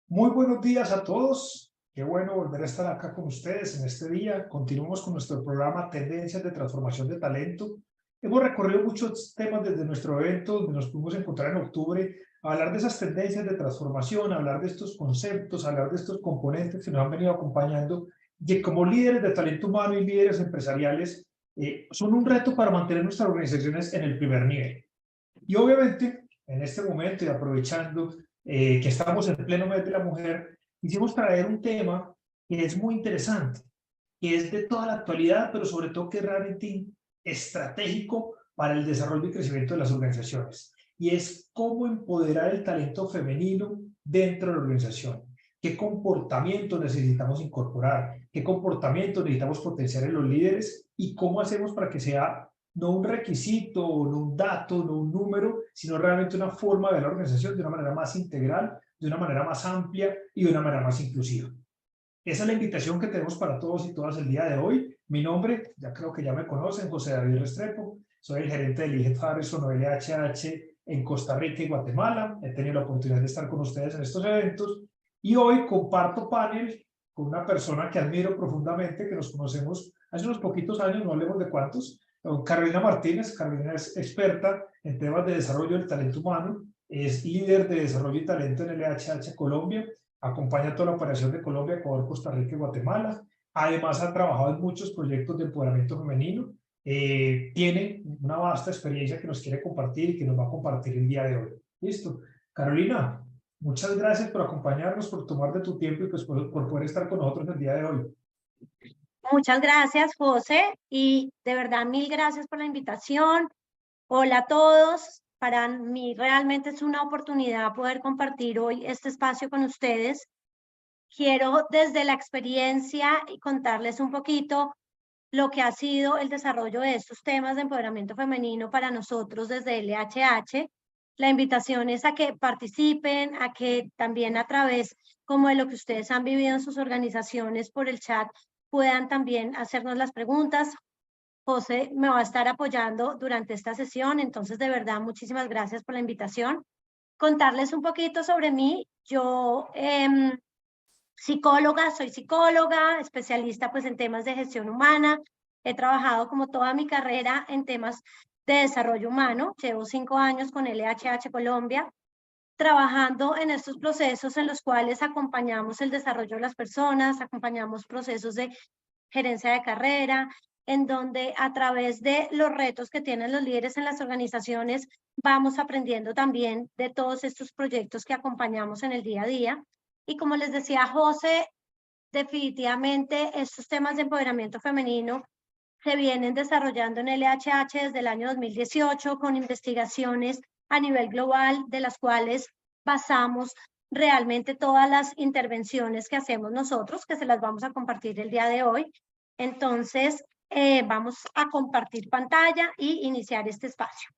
Muy buenos días a todos. Qué bueno volver a estar acá con ustedes en este día. Continuamos con nuestro programa Tendencias de Transformación de Talento. Hemos recorrido muchos temas desde nuestro evento, donde nos pudimos encontrar en octubre, a hablar de esas tendencias de transformación, a hablar de estos conceptos, a hablar de estos componentes que nos han venido acompañando, y como líderes de talento humano y líderes empresariales, son un reto para mantener nuestras organizaciones en el primer nivel. Y obviamente, en este momento y aprovechando que estamos en pleno mes de la mujer, quisimos traer un tema que es muy interesante, que es de toda la actualidad, pero sobre todo que es realmente estratégico para el desarrollo y crecimiento de las organizaciones. Y es cómo empoderar el talento femenino dentro de la organización. ¿Qué comportamiento necesitamos incorporar? ¿Qué comportamiento necesitamos potenciar en los líderes? ¿Y cómo hacemos para que sea no un requisito, no un dato, no un número, sino realmente una forma de ver la organización de una manera más integral, de una manera más amplia y de una manera más inclusiva? Esa es la invitación que tenemos para todos y todas el día de hoy. Mi nombre, ya creo que ya me conocen, José David Restrepo. Soy el gerente del IGET Harrison o LHH en Costa Rica y Guatemala. He tenido la oportunidad de estar con ustedes en estos eventos y hoy comparto panel con una persona que admiro profundamente, que nos conocemos hace unos poquitos años, no hablemos de cuántos, con Carolina Martínez. Carolina es experta en temas de desarrollo del talento humano, es líder de desarrollo y talento en LHH Colombia, acompaña toda la operación de Colombia, Ecuador, Costa Rica y Guatemala. Además, ha trabajado en muchos proyectos de empoderamiento femenino. Tiene una vasta experiencia que nos quiere compartir y que nos va a compartir el día de hoy. Listo. Carolina, muchas gracias por acompañarnos, por tomar de tu tiempo y pues por poder estar con nosotros el día de hoy. Muchas gracias, José, y de verdad mil gracias por la invitación. Hola a todos. Para mí realmente es una oportunidad poder compartir hoy este espacio con ustedes. Quiero desde la experiencia y contarles un poquito lo que ha sido el desarrollo de estos temas de empoderamiento femenino para nosotros desde LHH. La invitación es a que participen, a que también a través como de lo que ustedes han vivido en sus organizaciones por el chat puedan también hacernos las preguntas. José me va a estar apoyando durante esta sesión, entonces de verdad muchísimas gracias por la invitación. Contarles un poquito sobre mí. Yo soy psicóloga, especialista pues en temas de gestión humana. He trabajado como toda mi carrera en temas de desarrollo humano. Llevo 5 años con LHH Colombia, trabajando en estos procesos en los cuales acompañamos el desarrollo de las personas, acompañamos procesos de gerencia de carrera, en donde a través de los retos que tienen los líderes en las organizaciones, vamos aprendiendo también de todos estos proyectos que acompañamos en el día a día. Y como les decía José, definitivamente estos temas de empoderamiento femenino se vienen desarrollando en LHH desde el año 2018 con investigaciones a nivel global, de las cuales basamos realmente todas las intervenciones que hacemos nosotros, que se las vamos a compartir el día de hoy. Entonces, vamos a compartir pantalla y iniciar este espacio.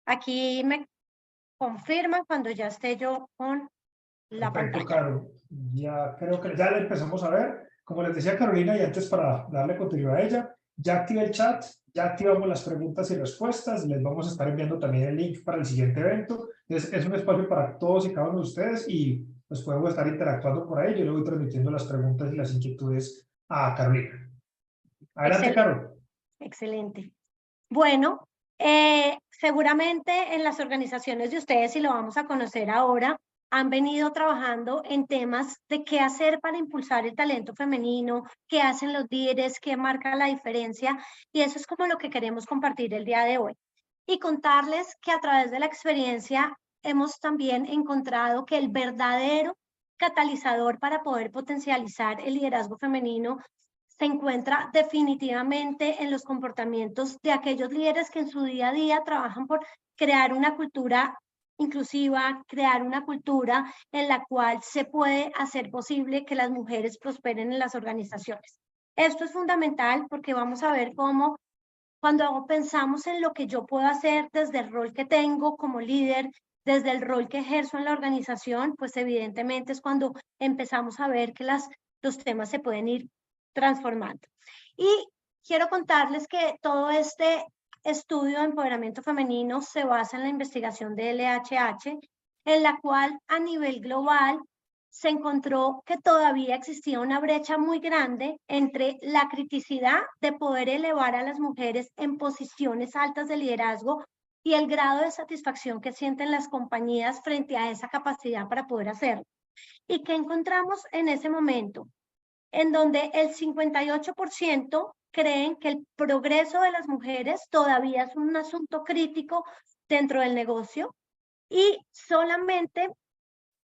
Aquí me confirman cuando ya esté yo con la Perfecto, pantalla. Caro. Ya creo que ya la empezamos a ver. Como les decía Carolina, y antes para darle continuidad a ella, ya activé el chat, ya activamos las preguntas y respuestas, les vamos a estar enviando también el link para el siguiente evento. Es un espacio para todos y cada uno de ustedes y pues podemos estar interactuando por ahí. Yo le voy transmitiendo las preguntas y las inquietudes a Carolina. Adelante, Excelente, Caro. excelente. Bueno, seguramente en las organizaciones de ustedes, y lo vamos a conocer ahora, han venido trabajando en temas de qué hacer para impulsar el talento femenino, qué hacen los líderes, qué marca la diferencia, y eso es como lo que queremos compartir el día de hoy. Y contarles que a través de la experiencia hemos también encontrado que el verdadero catalizador para poder potencializar el liderazgo femenino se encuentra definitivamente en los comportamientos de aquellos líderes que en su día a día trabajan por crear una cultura inclusiva, crear una cultura en la cual se puede hacer posible que las mujeres prosperen en las organizaciones. Esto es fundamental porque vamos a ver cómo cuando pensamos en lo que yo puedo hacer desde el rol que tengo como líder, desde el rol que ejerzo en la organización, pues evidentemente es cuando empezamos a ver que los temas se pueden ir transformando. Y quiero contarles que todo este estudio de empoderamiento femenino se basa en la investigación de LHH, en la cual a nivel global se encontró que todavía existía una brecha muy grande entre la criticidad de poder elevar a las mujeres en posiciones altas de liderazgo y el grado de satisfacción que sienten las compañías frente a esa capacidad para poder hacerlo. ¿Y qué encontramos en ese momento? En donde el 58% creen que el progreso de las mujeres todavía es un asunto crítico dentro del negocio y solamente,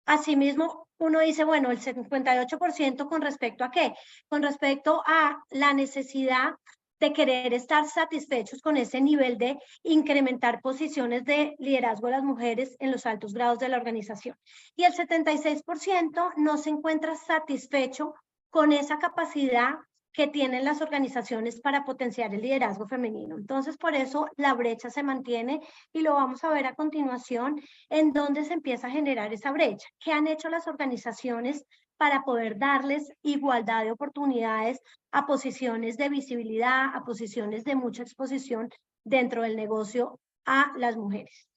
asimismo, uno dice, bueno, el 58% con respecto a qué? Con respecto a la necesidad de querer estar satisfechos con ese nivel de incrementar posiciones de liderazgo de las mujeres en los altos grados de la organización. Y el 76% no se encuentra satisfecho con esa capacidad que tienen las organizaciones para potenciar el liderazgo femenino. Entonces, por eso la brecha se mantiene y lo vamos a ver a continuación en dónde se empieza a generar esa brecha. ¿Qué han hecho las organizaciones para poder darles igualdad de oportunidades a posiciones de visibilidad, a posiciones de mucha exposición dentro del negocio a las mujeres?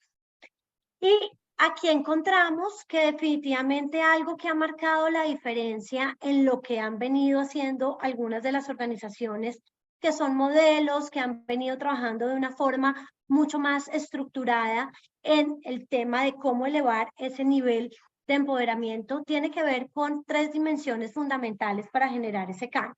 Y aquí encontramos que definitivamente algo que ha marcado la diferencia en lo que han venido haciendo algunas de las organizaciones que son modelos, que han venido trabajando de una forma mucho más estructurada en el tema de cómo elevar ese nivel de empoderamiento, tiene que ver con 3 dimensiones fundamentales para generar ese cambio.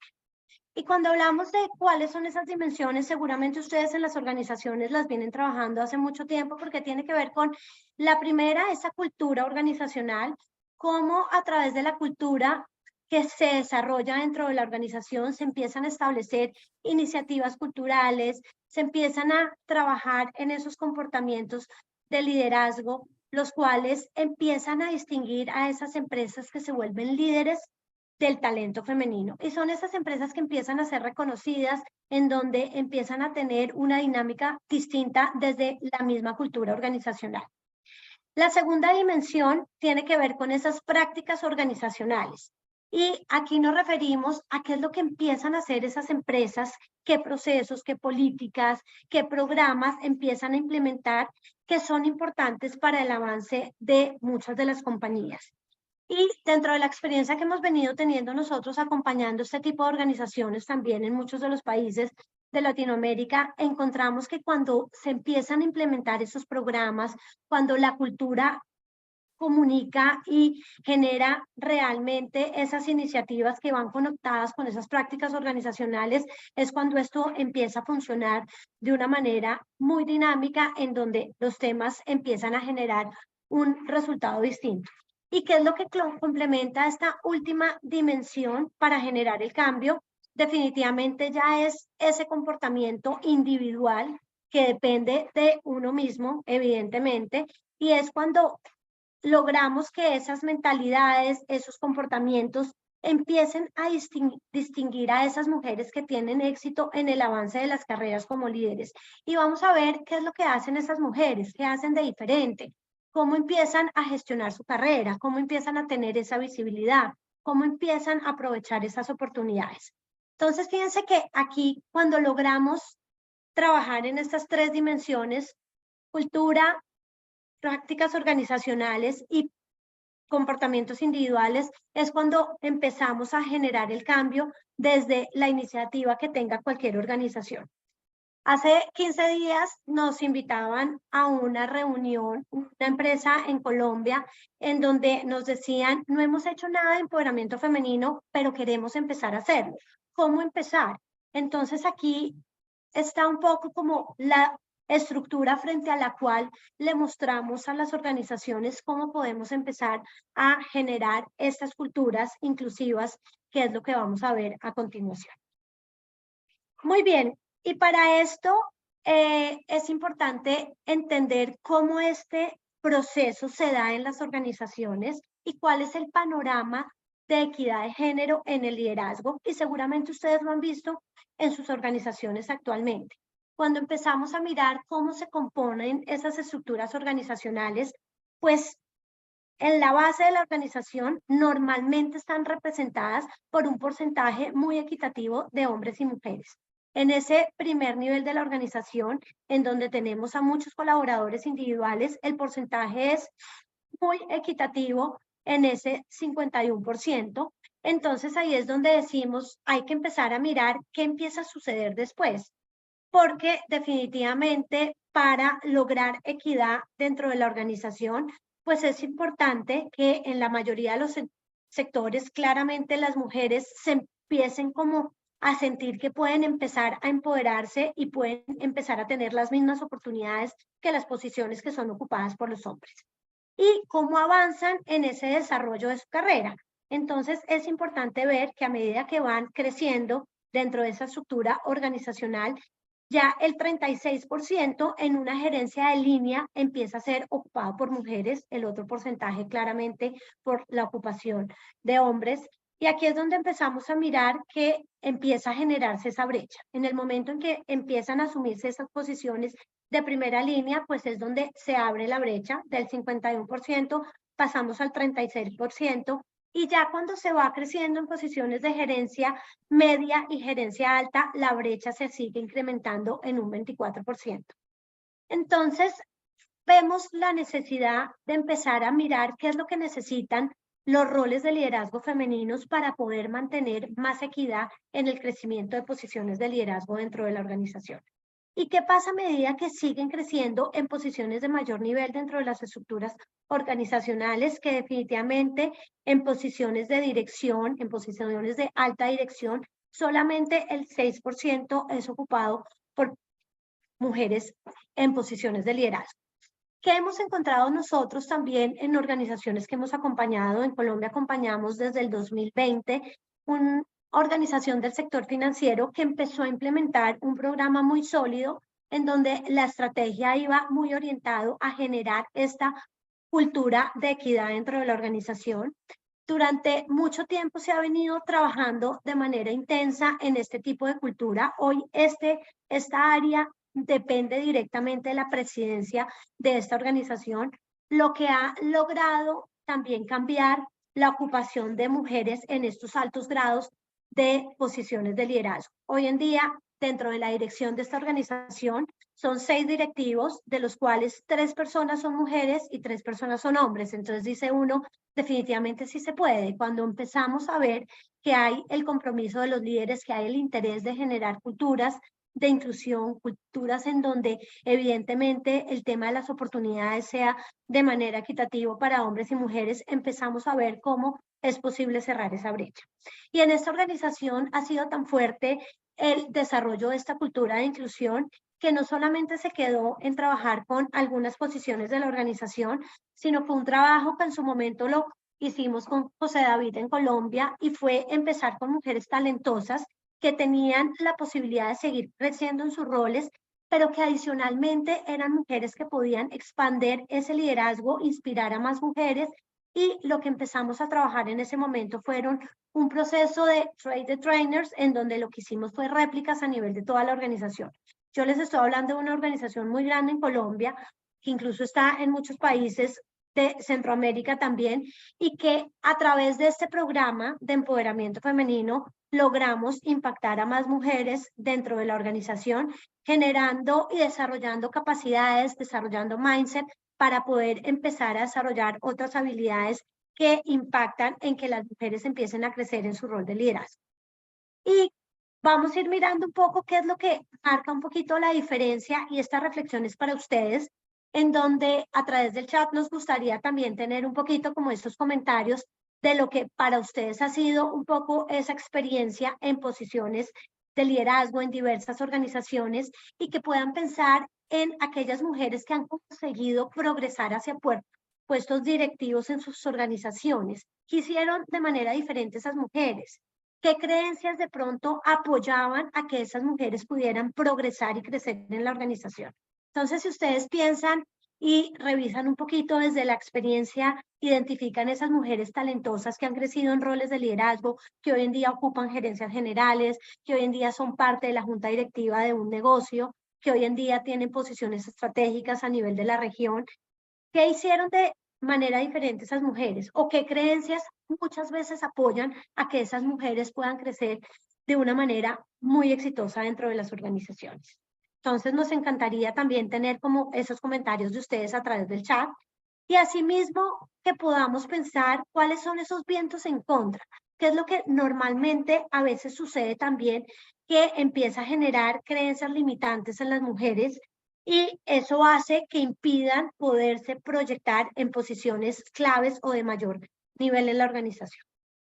Y cuando hablamos de cuáles son esas dimensiones, seguramente ustedes en las organizaciones las vienen trabajando hace mucho tiempo porque tiene que ver con la primera, esa cultura organizacional, cómo a través de la cultura que se desarrolla dentro de la organización se empiezan a establecer iniciativas culturales, se empiezan a trabajar en esos comportamientos de liderazgo, los cuales empiezan a distinguir a esas empresas que se vuelven líderes del talento femenino. Y son esas empresas que empiezan a ser reconocidas, en donde empiezan a tener una dinámica distinta desde la misma cultura organizacional. La segunda dimensión tiene que ver con esas prácticas organizacionales. Y aquí nos referimos a qué es lo que empiezan a hacer esas empresas, qué procesos, qué políticas, qué programas empiezan a implementar que son importantes para el avance de muchas de las compañías. Y dentro de la experiencia que hemos venido teniendo nosotros acompañando este tipo de organizaciones también en muchos de los países de Latinoamérica, encontramos que cuando se empiezan a implementar esos programas, cuando la cultura comunica y genera realmente esas iniciativas que van conectadas con esas prácticas organizacionales, es cuando esto empieza a funcionar de una manera muy dinámica en donde los temas empiezan a generar un resultado distinto. ¿Y qué es lo que complementa esta última dimensión para generar el cambio? Definitivamente ya es ese comportamiento individual que depende de uno mismo, evidentemente, y es cuando logramos que esas mentalidades, esos comportamientos empiecen a distinguir a esas mujeres que tienen éxito en el avance de las carreras como líderes. Y vamos a ver qué es lo que hacen esas mujeres, qué hacen de diferente, cómo empiezan a gestionar su carrera, cómo empiezan a tener esa visibilidad, cómo empiezan a aprovechar esas oportunidades. Entonces, fíjense que aquí cuando logramos trabajar en estas 3 dimensiones, cultura, prácticas organizacionales y comportamientos individuales, es cuando empezamos a generar el cambio desde la iniciativa que tenga cualquier organización. Hace 15 días nos invitaban a una reunión, una empresa en Colombia, en donde nos decían, no hemos hecho nada de empoderamiento femenino, pero queremos empezar a hacerlo. ¿Cómo empezar? Entonces aquí está un poco como la estructura frente a la cual le mostramos a las organizaciones cómo podemos empezar a generar estas culturas inclusivas, que es lo que vamos a ver a continuación. Muy bien, y para esto es importante entender cómo este proceso se da en las organizaciones y cuál es el panorama de equidad de género en el liderazgo, y seguramente ustedes lo han visto en sus organizaciones actualmente. Cuando empezamos a mirar cómo se componen esas estructuras organizacionales, pues en la base de la organización normalmente están representadas por un porcentaje muy equitativo de hombres y mujeres. En ese primer nivel de la organización, en donde tenemos a muchos colaboradores individuales, el porcentaje es muy equitativo en ese 51%. Entonces ahí es donde decimos, hay que empezar a mirar qué empieza a suceder después, porque definitivamente para lograr equidad dentro de la organización, pues es importante que en la mayoría de los sectores claramente las mujeres se empiecen como a sentir que pueden empezar a empoderarse y pueden empezar a tener las mismas oportunidades que las posiciones que son ocupadas por los hombres. Y cómo avanzan en ese desarrollo de su carrera. Entonces es importante ver que a medida que van creciendo dentro de esa estructura organizacional, ya el 36% en una gerencia de línea empieza a ser ocupado por mujeres, el otro porcentaje claramente por la ocupación de hombres. Y aquí es donde empezamos a mirar que empieza a generarse esa brecha. En el momento en que empiezan a asumirse esas posiciones de primera línea, pues es donde se abre la brecha del 51%, pasamos al 36%, y ya cuando se va creciendo en posiciones de gerencia media y gerencia alta, la brecha se sigue incrementando en un 24%. Entonces, vemos la necesidad de empezar a mirar qué es lo que necesitan los roles de liderazgo femeninos para poder mantener más equidad en el crecimiento de posiciones de liderazgo dentro de la organización. ¿Y qué pasa a medida que siguen creciendo en posiciones de mayor nivel dentro de las estructuras organizacionales? Que definitivamente en posiciones de dirección, en posiciones de alta dirección, solamente el 6% es ocupado por mujeres en posiciones de liderazgo. ¿Qué hemos encontrado nosotros también en organizaciones que hemos acompañado? En Colombia acompañamos desde el 2020 una organización del sector financiero que empezó a implementar un programa muy sólido en donde la estrategia iba muy orientado a generar esta cultura de equidad dentro de la organización. Durante mucho tiempo se ha venido trabajando de manera intensa en este tipo de cultura. Hoy esta área depende directamente de la presidencia de esta organización, lo que ha logrado también cambiar la ocupación de mujeres en estos altos grados de posiciones de liderazgo. Hoy en día, dentro de la dirección de esta organización, son 6 directivos, de los cuales 3 personas son mujeres y 3 personas son hombres. Entonces dice uno, definitivamente sí se puede. Cuando empezamos a ver que hay el compromiso de los líderes, que hay el interés de generar culturas de inclusión, culturas en donde evidentemente el tema de las oportunidades sea de manera equitativa para hombres y mujeres, empezamos a ver cómo es posible cerrar esa brecha. Y en esta organización ha sido tan fuerte el desarrollo de esta cultura de inclusión que no solamente se quedó en trabajar con algunas posiciones de la organización, sino fue un trabajo que en su momento lo hicimos con José David en Colombia y fue empezar con mujeres talentosas que tenían la posibilidad de seguir creciendo en sus roles, pero que adicionalmente eran mujeres que podían expandir ese liderazgo, inspirar a más mujeres, y lo que empezamos a trabajar en ese momento fueron un proceso de trade the trainers, en donde lo que hicimos fue réplicas a nivel de toda la organización. Yo les estoy hablando de una organización muy grande en Colombia, que incluso está en muchos países de Centroamérica también, y que a través de este programa de empoderamiento femenino logramos impactar a más mujeres dentro de la organización, generando y desarrollando capacidades, desarrollando mindset para poder empezar a desarrollar otras habilidades que impactan en que las mujeres empiecen a crecer en su rol de liderazgo. Y vamos a ir mirando un poco qué es lo que marca un poquito la diferencia, y esta reflexión es para ustedes, en donde a través del chat nos gustaría también tener un poquito como estos comentarios de lo que para ustedes ha sido un poco esa experiencia en posiciones de liderazgo en diversas organizaciones, y que puedan pensar en aquellas mujeres que han conseguido progresar hacia puestos directivos en sus organizaciones. ¿Qué hicieron de manera diferente esas mujeres? ¿Qué creencias de pronto apoyaban a que esas mujeres pudieran progresar y crecer en la organización? Entonces, si ustedes piensan y revisan un poquito desde la experiencia, identifican esas mujeres talentosas que han crecido en roles de liderazgo, que hoy en día ocupan gerencias generales, que hoy en día son parte de la junta directiva de un negocio, que hoy en día tienen posiciones estratégicas a nivel de la región. ¿Qué hicieron de manera diferente esas mujeres? ¿O qué creencias muchas veces apoyan a que esas mujeres puedan crecer de una manera muy exitosa dentro de las organizaciones? Entonces nos encantaría también tener como esos comentarios de ustedes a través del chat. Y asimismo, que podamos pensar cuáles son esos vientos en contra, qué es lo que normalmente a veces sucede también, que empieza a generar creencias limitantes en las mujeres y eso hace que impidan poderse proyectar en posiciones claves o de mayor nivel en la organización.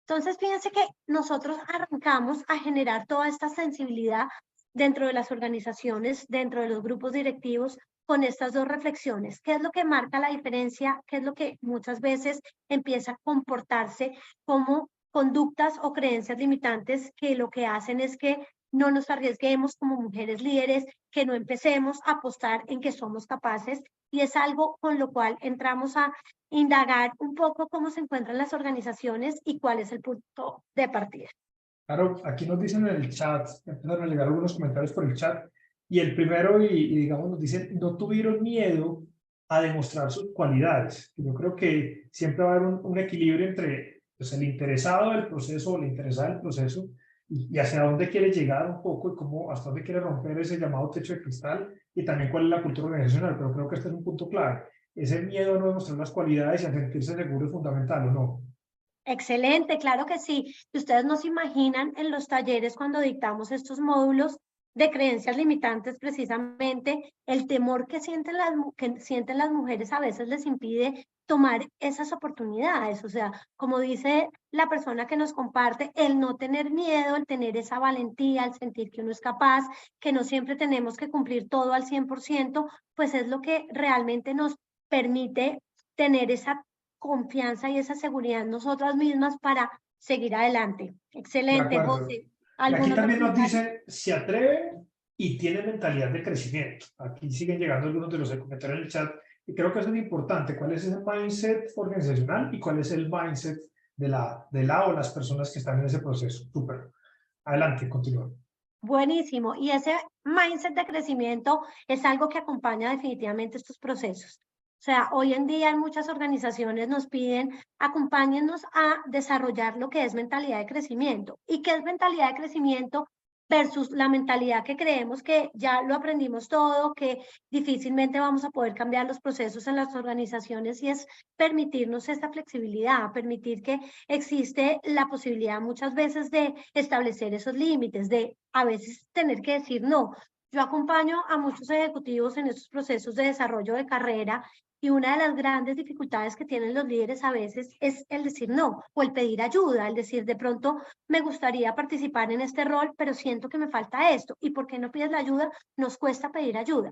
Entonces, fíjense que nosotros arrancamos a generar toda esta sensibilidad dentro de las organizaciones, dentro de los grupos directivos, con estas dos reflexiones. ¿Qué es lo que marca la diferencia? ¿Qué es lo que muchas veces empieza a comportarse como conductas o creencias limitantes que lo que hacen es que no nos arriesguemos como mujeres líderes, que no empecemos a apostar en que somos capaces? Y es algo con lo cual entramos a indagar un poco cómo se encuentran las organizaciones y cuál es el punto de partida. Claro, aquí nos dicen en el chat, empezaron a llegar algunos comentarios por el chat, y el primero, y digamos, nos dicen, no tuvieron miedo a demostrar sus cualidades. Yo creo que siempre va a haber un equilibrio entre pues, el interesado del proceso o la interesada del proceso y hacia dónde quiere llegar un poco y cómo, hasta dónde quiere romper ese llamado techo de cristal y también cuál es la cultura organizacional. Pero creo que este es un punto clave. Ese miedo a no demostrar las cualidades y a sentirse seguro es fundamental, ¿o no? Excelente, claro que sí. Y ustedes no se imaginan en los talleres cuando dictamos estos módulos de creencias limitantes, precisamente el temor que sienten las mujeres a veces les impide tomar esas oportunidades. O sea, como dice la persona que nos comparte, el no tener miedo, el tener esa valentía, el sentir que uno es capaz, que no siempre tenemos que cumplir todo al 100%, pues es lo que realmente nos permite tener esa confianza y esa seguridad en nosotras mismas para seguir adelante. De Excelente, acuerdo. José. Y aquí ¿Algún otro también nos comentario? dicen, se atreve y tiene mentalidad de crecimiento. Aquí siguen llegando algunos de los comentarios en el chat y creo que eso es importante. ¿Cuál es ese mindset organizacional y cuál es el mindset de la o las personas que están en ese proceso? Súper. Adelante, continúa. Buenísimo. Y ese mindset de crecimiento es algo que acompaña definitivamente estos procesos. O sea, hoy en día en muchas organizaciones nos piden, acompáñennos a desarrollar lo que es mentalidad de crecimiento. ¿Y qué es mentalidad de crecimiento versus la mentalidad que creemos que ya lo aprendimos todo, que difícilmente vamos a poder cambiar los procesos en las organizaciones? Y es permitirnos esta flexibilidad, permitir que existe la posibilidad muchas veces de establecer esos límites, de a veces tener que decir no. Yo acompaño a muchos ejecutivos en estos procesos de desarrollo de carrera y una de las grandes dificultades que tienen los líderes a veces es el decir no o el pedir ayuda, el decir de pronto me gustaría participar en este rol, pero siento que me falta esto. ¿Y por qué no pides la ayuda? Nos cuesta pedir ayuda.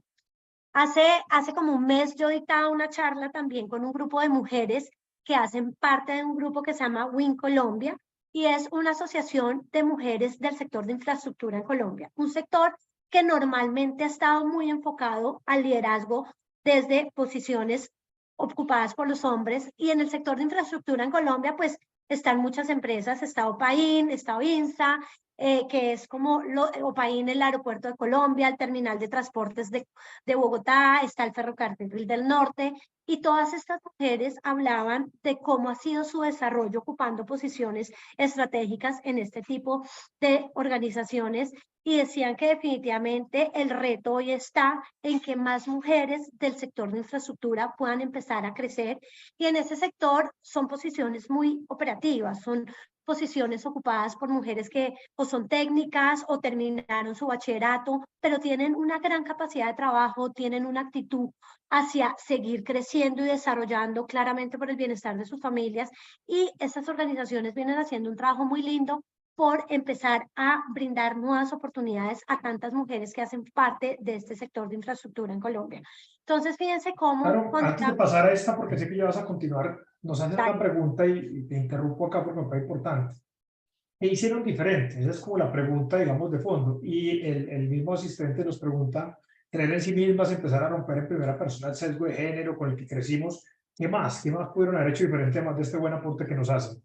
Hace como un mes yo dictaba una charla también con un grupo de mujeres que hacen parte de un grupo que se llama WIN Colombia y es una asociación de mujeres del sector de infraestructura en Colombia, un sector que normalmente ha estado muy enfocado al liderazgo desde posiciones ocupadas por los hombres y en el sector de infraestructura en Colombia pues están muchas empresas, está OPAIN, está OINSA, que es como OPAIN, el aeropuerto de Colombia, el terminal de transportes de Bogotá, está el ferrocarril del norte, y todas estas mujeres hablaban de cómo ha sido su desarrollo ocupando posiciones estratégicas en este tipo de organizaciones y decían que definitivamente el reto hoy está en que más mujeres del sector de infraestructura puedan empezar a crecer y en ese sector son posiciones muy operativas, son posiciones ocupadas por mujeres que o son técnicas o terminaron su bachillerato, pero tienen una gran capacidad de trabajo, tienen una actitud hacia seguir creciendo y desarrollando claramente por el bienestar de sus familias y estas organizaciones vienen haciendo un trabajo muy lindo por empezar a brindar nuevas oportunidades a tantas mujeres que hacen parte de este sector de infraestructura en Colombia. Entonces, fíjense cómo Claro, cuando antes de pasar a esta, porque sé que ya vas a continuar, nos hacen una dale. pregunta y te interrumpo acá porque me parece importante. ¿Qué hicieron diferente? Esa es como la pregunta, digamos, de fondo. Y el mismo asistente nos pregunta, creer en sí mismas, empezar a romper en primera persona el sesgo de género con el que crecimos. ¿Qué más? ¿Qué más pudieron haber hecho diferente además de este buen aporte que nos hacen?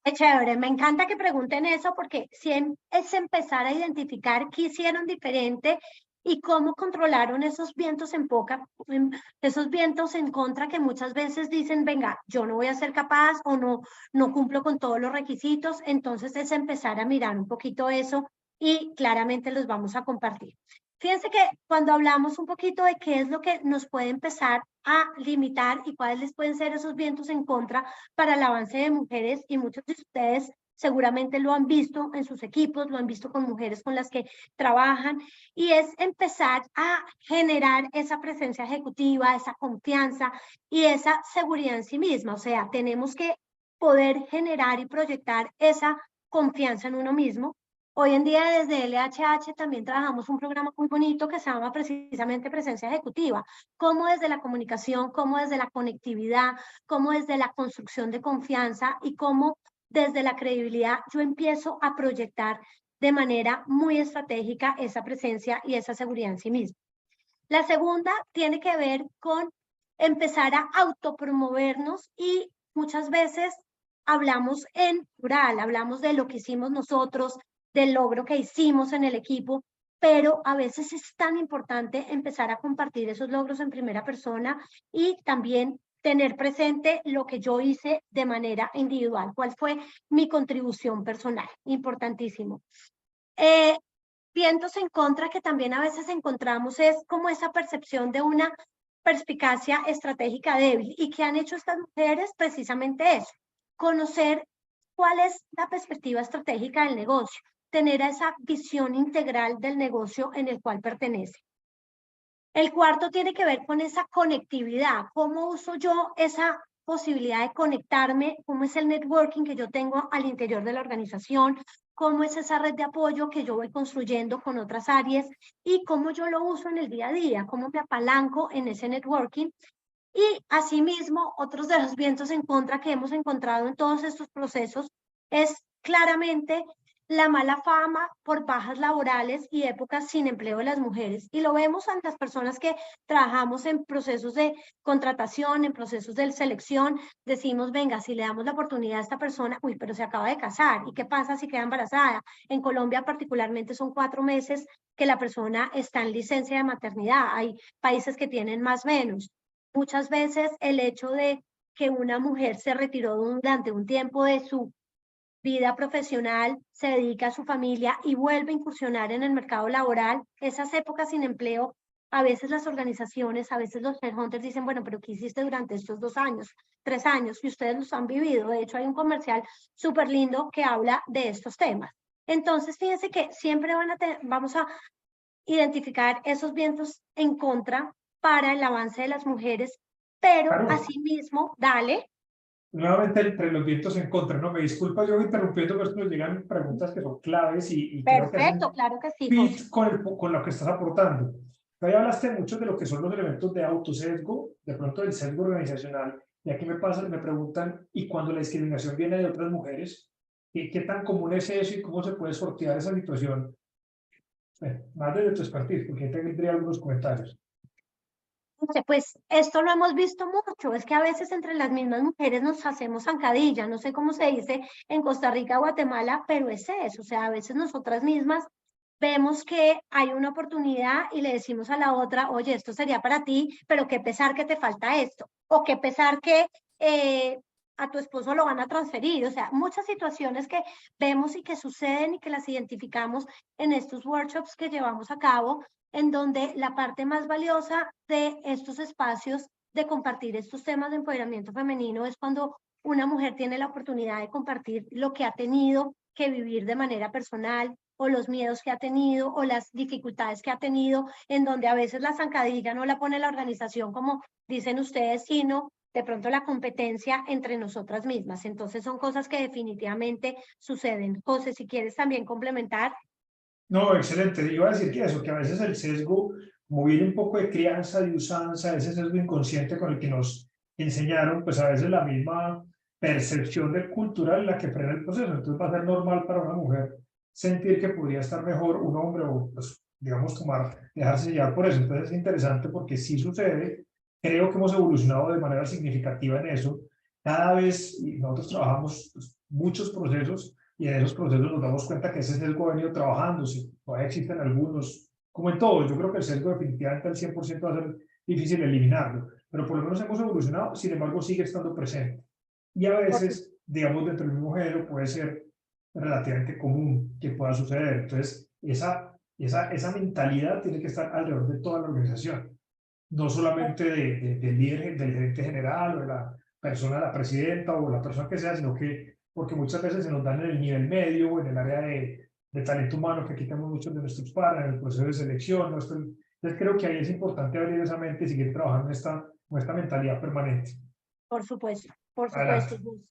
Qué chévere, me encanta que pregunten eso porque si es empezar a identificar qué hicieron diferente y cómo controlaron esos vientos esos vientos en contra que muchas veces dicen, venga, yo no voy a ser capaz o no cumplo con todos los requisitos. Entonces es empezar a mirar un poquito eso y claramente los vamos a compartir. Fíjense que cuando hablamos un poquito de qué es lo que nos puede empezar a limitar y cuáles pueden ser esos vientos en contra para el avance de mujeres, y muchos de ustedes seguramente lo han visto en sus equipos, lo han visto con mujeres con las que trabajan, y es empezar a generar esa presencia ejecutiva, esa confianza y esa seguridad en sí misma. O sea, tenemos que poder generar y proyectar esa confianza en uno mismo. Hoy en día desde LHH también trabajamos un programa muy bonito que se llama precisamente presencia ejecutiva, cómo desde la comunicación, cómo desde la conectividad, cómo desde la construcción de confianza y cómo desde la credibilidad yo empiezo a proyectar de manera muy estratégica esa presencia y esa seguridad en sí misma. La segunda tiene que ver con empezar a autopromovernos, y muchas veces hablamos en plural, hablamos de lo que hicimos nosotros, del logro que hicimos en el equipo, pero a veces es tan importante empezar a compartir esos logros en primera persona y también tener presente lo que yo hice de manera individual, cuál fue mi contribución personal, importantísimo. Vientos en contra que también a veces encontramos es como esa percepción de una perspicacia estratégica débil. ¿Y qué han hecho estas mujeres? Precisamente eso, conocer cuál es la perspectiva estratégica del negocio, tener esa visión integral del negocio en el cual pertenece. El cuarto tiene que ver con esa conectividad, cómo uso yo esa posibilidad de conectarme, cómo es el networking que yo tengo al interior de la organización, cómo es esa red de apoyo que yo voy construyendo con otras áreas y cómo yo lo uso en el día a día, cómo me apalanco en ese networking. Y asimismo, otros de los vientos en contra que hemos encontrado en todos estos procesos es claramente la mala fama por bajas laborales y épocas sin empleo de las mujeres. Y lo vemos en las personas que trabajamos en procesos de contratación, en procesos de selección. Decimos, venga, si le damos la oportunidad a esta persona, uy, pero se acaba de casar. ¿Y qué pasa si queda embarazada? En Colombia particularmente son 4 meses que la persona está en licencia de maternidad. Hay países que tienen más o menos. Muchas veces el hecho de que una mujer se retiró durante un tiempo de su vida profesional, se dedica a su familia y vuelve a incursionar en el mercado laboral, esas épocas sin empleo, a veces las organizaciones, a veces los headhunters dicen, bueno, pero ¿qué hiciste durante estos 2 años, 3 años? Y ustedes los han vivido. De hecho, hay un comercial súper lindo que habla de estos temas. Entonces, fíjense que siempre vamos a identificar esos vientos en contra para el avance de las mujeres, pero Claro, asimismo, dale. nuevamente entre los vientos en contra, no me disculpa yo interrumpiendo, pero es que nos llegan preguntas que son claves y creo que Perfecto, hacen claro que sí, José. fit con lo que estás aportando. Tú ya hablaste mucho de lo que son los elementos de autosesgo, de pronto del sesgo organizacional, y aquí me preguntan, ¿y cuando la discriminación viene de otras mujeres? ¿Qué tan común es eso y cómo se puede sortear esa situación? Más desde tu expertise, porque ahí tendría algunos comentarios. Pues esto lo hemos visto mucho, es que a veces entre las mismas mujeres nos hacemos zancadilla, no sé cómo se dice en Costa Rica, Guatemala, pero es eso, o sea, a veces nosotras mismas vemos que hay una oportunidad y le decimos a la otra, oye, esto sería para ti, pero qué pesar que te falta esto, o qué pesar que a tu esposo lo van a transferir, o sea, muchas situaciones que vemos y que suceden y que las identificamos en estos workshops que llevamos a cabo, en donde la parte más valiosa de estos espacios de compartir estos temas de empoderamiento femenino es cuando una mujer tiene la oportunidad de compartir lo que ha tenido que vivir de manera personal, o los miedos que ha tenido, o las dificultades que ha tenido, en donde a veces la zancadilla no la pone la organización, como dicen ustedes, sino de pronto la competencia entre nosotras mismas. Entonces son cosas que definitivamente suceden. José, si quieres también complementar. No, excelente. Iba a decir que eso, que a veces el sesgo, como viene un poco de crianza, de usanza, ese sesgo inconsciente con el que nos enseñaron, pues a veces la misma percepción del cultural la que frena el proceso. Entonces va a ser normal para una mujer sentir que podría estar mejor un hombre o, pues, digamos, dejarse llevar por eso. Entonces es interesante porque sí sucede. Creo que hemos evolucionado de manera significativa en eso. Cada vez, y nosotros trabajamos pues, muchos procesos, y en esos procesos nos damos cuenta que ese sesgo ha venido trabajándose. Todavía existen algunos, como en todo, yo creo que el sesgo definitivamente al 100% va a ser difícil eliminarlo, pero por lo menos hemos evolucionado, sin embargo sigue estando presente. Y a veces, digamos, dentro del mismo género puede ser relativamente común que pueda suceder. Entonces, Y esa mentalidad tiene que estar alrededor de toda la organización, no solamente del líder, del gerente general o de la persona, la presidenta o la persona que sea, sino que, porque muchas veces se nos dan en el nivel medio o en el área de talento humano, que aquí tenemos muchos de nuestros pares, en el proceso de selección. Entonces creo que ahí es importante abrir esa mente y seguir trabajando con esta mentalidad permanente. Por supuesto, por supuesto. Adelante.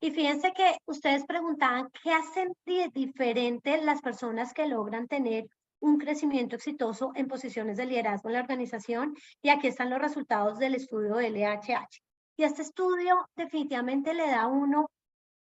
Y fíjense que ustedes preguntaban qué hacen de diferente las personas que logran tener un crecimiento exitoso en posiciones de liderazgo en la organización, y aquí están los resultados del estudio de LHH. Y este estudio definitivamente le da a uno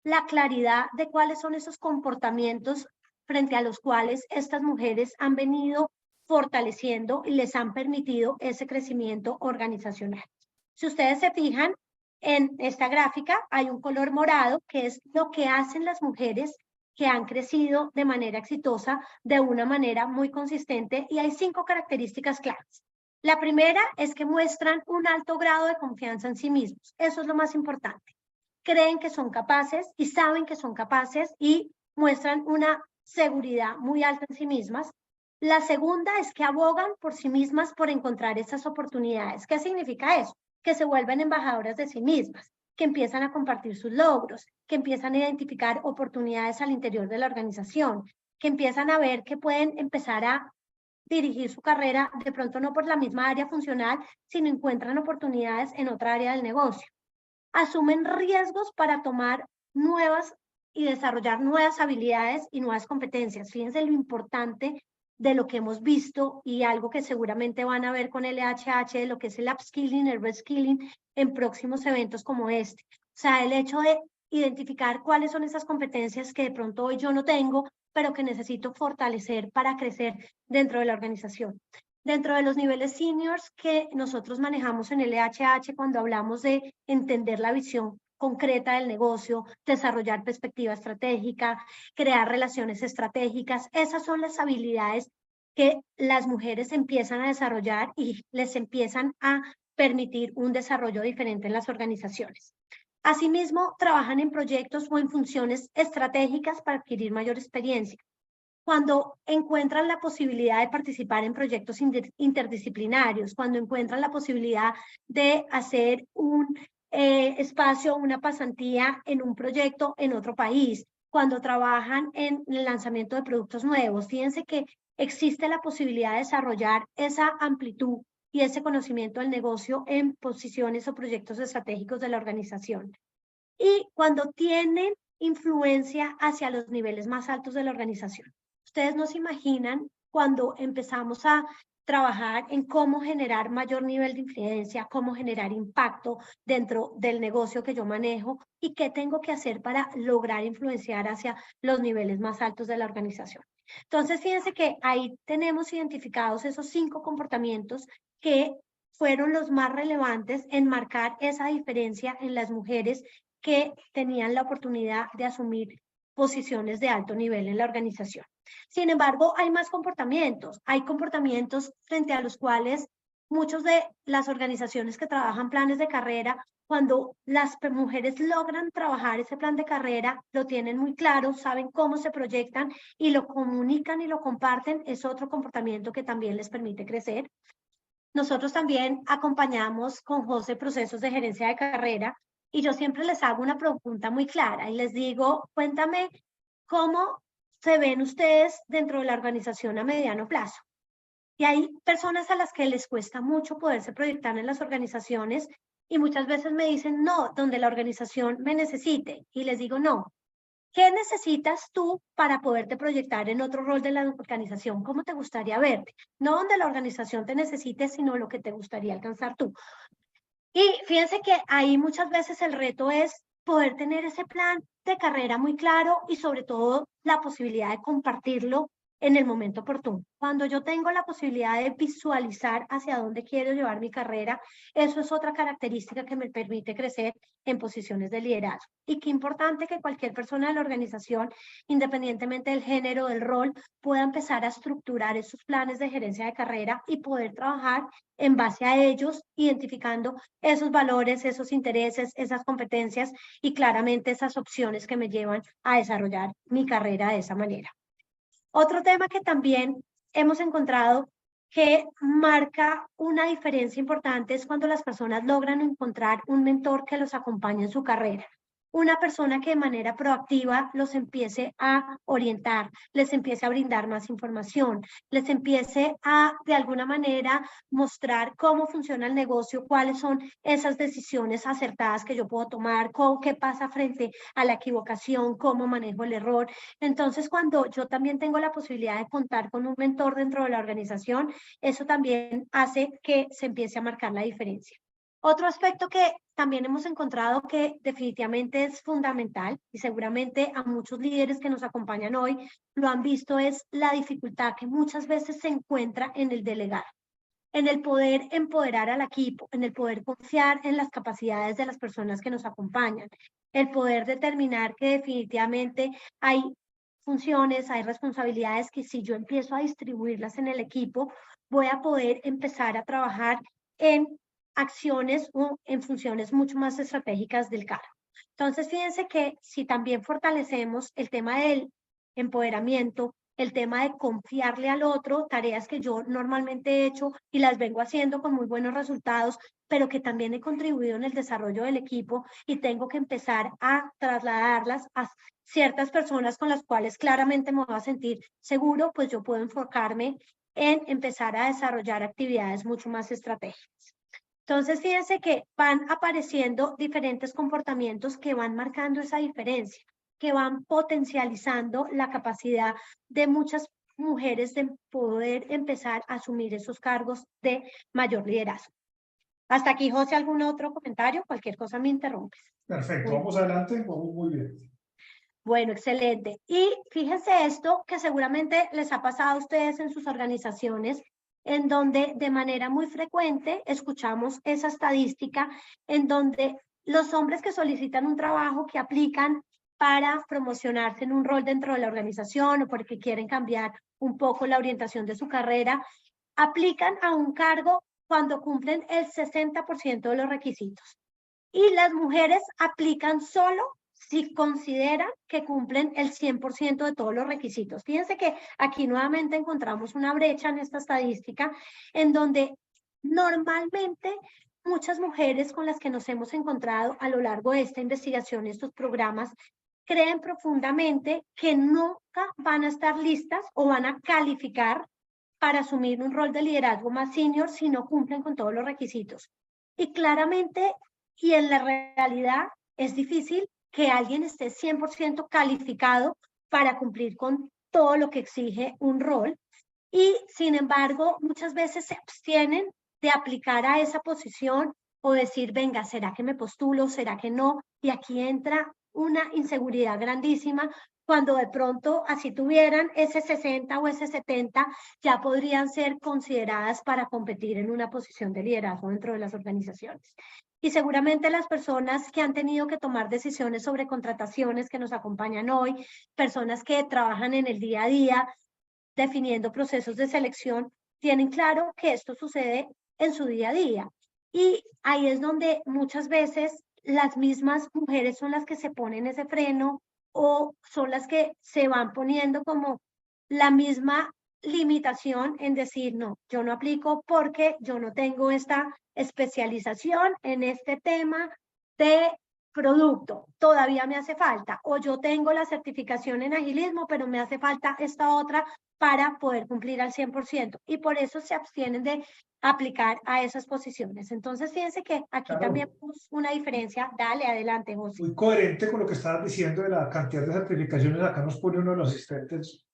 la claridad de cuáles son esos comportamientos frente a los cuales estas mujeres han venido fortaleciendo y les han permitido ese crecimiento organizacional. Si ustedes se fijan, en esta gráfica hay un color morado que es lo que hacen las mujeres que han crecido de manera exitosa, de una manera muy consistente, y hay 5 características claves. La primera es que muestran un alto grado de confianza en sí mismos. Eso es lo más importante. Creen que son capaces y saben que son capaces y muestran una seguridad muy alta en sí mismas. La segunda es que abogan por sí mismas por encontrar esas oportunidades. ¿Qué significa eso? Que se vuelven embajadoras de sí mismas, que empiezan a compartir sus logros, que empiezan a identificar oportunidades al interior de la organización, que empiezan a ver que pueden empezar a dirigir su carrera, de pronto no por la misma área funcional, sino encuentran oportunidades en otra área del negocio. Asumen riesgos para tomar nuevas y desarrollar nuevas habilidades y nuevas competencias. Fíjense lo importante de lo que hemos visto y algo que seguramente van a ver con LHH, de lo que es el upskilling, el reskilling en próximos eventos como este. O sea, el hecho de identificar cuáles son esas competencias que de pronto hoy yo no tengo, pero que necesito fortalecer para crecer dentro de la organización. Dentro de los niveles seniors que nosotros manejamos en LHH, cuando hablamos de entender la visión concreta del negocio, desarrollar perspectiva estratégica, crear relaciones estratégicas, esas son las habilidades que las mujeres empiezan a desarrollar y les empiezan a permitir un desarrollo diferente en las organizaciones. Asimismo, trabajan en proyectos o en funciones estratégicas para adquirir mayor experiencia. Cuando encuentran la posibilidad de participar en proyectos interdisciplinarios, cuando encuentran la posibilidad de hacer un espacio, una pasantía en un proyecto en otro país, cuando trabajan en el lanzamiento de productos nuevos. Fíjense que existe la posibilidad de desarrollar esa amplitud y ese conocimiento del negocio en posiciones o proyectos estratégicos de la organización. Y cuando tienen influencia hacia los niveles más altos de la organización. Ustedes no se imaginan cuando empezamos a trabajar en cómo generar mayor nivel de influencia, cómo generar impacto dentro del negocio que yo manejo y qué tengo que hacer para lograr influenciar hacia los niveles más altos de la organización. Entonces, fíjense que ahí tenemos identificados esos 5 comportamientos que fueron los más relevantes en marcar esa diferencia en las mujeres que tenían la oportunidad de asumir posiciones de alto nivel en la organización. Sin embargo, hay más comportamientos. Hay comportamientos frente a los cuales muchas de las organizaciones que trabajan planes de carrera, cuando las mujeres logran trabajar ese plan de carrera, lo tienen muy claro, saben cómo se proyectan y lo comunican y lo comparten, es otro comportamiento que también les permite crecer. Nosotros también acompañamos con José procesos de gerencia de carrera y yo siempre les hago una pregunta muy clara y les digo, cuéntame cómo se ven ustedes dentro de la organización a mediano plazo. Y hay personas a las que les cuesta mucho poderse proyectar en las organizaciones y muchas veces me dicen, no, donde la organización me necesite. Y les digo, no, ¿qué necesitas tú para poderte proyectar en otro rol de la organización? ¿Cómo te gustaría verte? No donde la organización te necesite, sino lo que te gustaría alcanzar tú. Y fíjense que ahí muchas veces el reto es poder tener ese plan de carrera muy claro y sobre todo la posibilidad de compartirlo en el momento oportuno. Cuando yo tengo la posibilidad de visualizar hacia dónde quiero llevar mi carrera, eso es otra característica que me permite crecer en posiciones de liderazgo. Y qué importante que cualquier persona de la organización, independientemente del género, del rol, pueda empezar a estructurar esos planes de gerencia de carrera y poder trabajar en base a ellos, identificando esos valores, esos intereses, esas competencias y claramente esas opciones que me llevan a desarrollar mi carrera de esa manera. Otro tema que también hemos encontrado que marca una diferencia importante es cuando las personas logran encontrar un mentor que los acompañe en su carrera. Una persona que de manera proactiva los empiece a orientar, les empiece a brindar más información, les empiece a, de alguna manera, mostrar cómo funciona el negocio, cuáles son esas decisiones acertadas que yo puedo tomar, qué pasa frente a la equivocación, cómo manejo el error. Entonces, cuando yo también tengo la posibilidad de contar con un mentor dentro de la organización, eso también hace que se empiece a marcar la diferencia. Otro aspecto que también hemos encontrado que definitivamente es fundamental y seguramente a muchos líderes que nos acompañan hoy lo han visto es la dificultad que muchas veces se encuentra en el delegar, en el poder empoderar al equipo, en el poder confiar en las capacidades de las personas que nos acompañan, el poder determinar que definitivamente hay funciones, hay responsabilidades que si yo empiezo a distribuirlas en el equipo, voy a poder empezar a trabajar en acciones o en funciones mucho más estratégicas del cargo. Entonces, fíjense que si también fortalecemos el tema del empoderamiento, el tema de confiarle al otro, tareas que yo normalmente he hecho y las vengo haciendo con muy buenos resultados, pero que también he contribuido en el desarrollo del equipo y tengo que empezar a trasladarlas a ciertas personas con las cuales claramente me voy a sentir seguro, pues yo puedo enfocarme en empezar a desarrollar actividades mucho más estratégicas. Entonces, fíjense que van apareciendo diferentes comportamientos que van marcando esa diferencia, que van potencializando la capacidad de muchas mujeres de poder empezar a asumir esos cargos de mayor liderazgo. Hasta aquí, José, ¿algún otro comentario? Cualquier cosa me interrumpes. Perfecto, vamos adelante, vamos muy bien. Bueno, excelente. Y fíjense esto que seguramente les ha pasado a ustedes en sus organizaciones, en donde de manera muy frecuente escuchamos esa estadística en donde los hombres que solicitan un trabajo, que aplican para promocionarse en un rol dentro de la organización o porque quieren cambiar un poco la orientación de su carrera, aplican a un cargo cuando cumplen el 60% de los requisitos. Y las mujeres aplican solo si consideran que cumplen el 100% de todos los requisitos. Fíjense que aquí nuevamente encontramos una brecha en esta estadística en donde normalmente muchas mujeres con las que nos hemos encontrado a lo largo de esta investigación, estos programas, creen profundamente que nunca van a estar listas o van a calificar para asumir un rol de liderazgo más senior si no cumplen con todos los requisitos. Y claramente, y en la realidad, es difícil que alguien esté 100% calificado para cumplir con todo lo que exige un rol. Y sin embargo, muchas veces se abstienen de aplicar a esa posición o decir, venga, ¿será que me postulo? ¿Será que no? Y aquí entra una inseguridad grandísima cuando de pronto, así tuvieran ese 60 o ese 70, ya podrían ser consideradas para competir en una posición de liderazgo dentro de las organizaciones. Y seguramente las personas que han tenido que tomar decisiones sobre contrataciones que nos acompañan hoy, personas que trabajan en el día a día, definiendo procesos de selección, tienen claro que esto sucede en su día a día. Y ahí es donde muchas veces las mismas mujeres son las que se ponen ese freno o son las que se van poniendo como la misma limitación en decir, no, yo no aplico porque yo no tengo esta especialización en este tema de producto, todavía me hace falta, o yo tengo la certificación en agilismo, pero me hace falta esta otra para poder cumplir al 100%, y por eso se abstienen de aplicar a esas posiciones. Entonces, fíjense que aquí Claro, también vemos una diferencia. Dale, adelante, José. muy coherente con lo que estabas diciendo de la cantidad de certificaciones. Acá nos pone uno de los asistentes,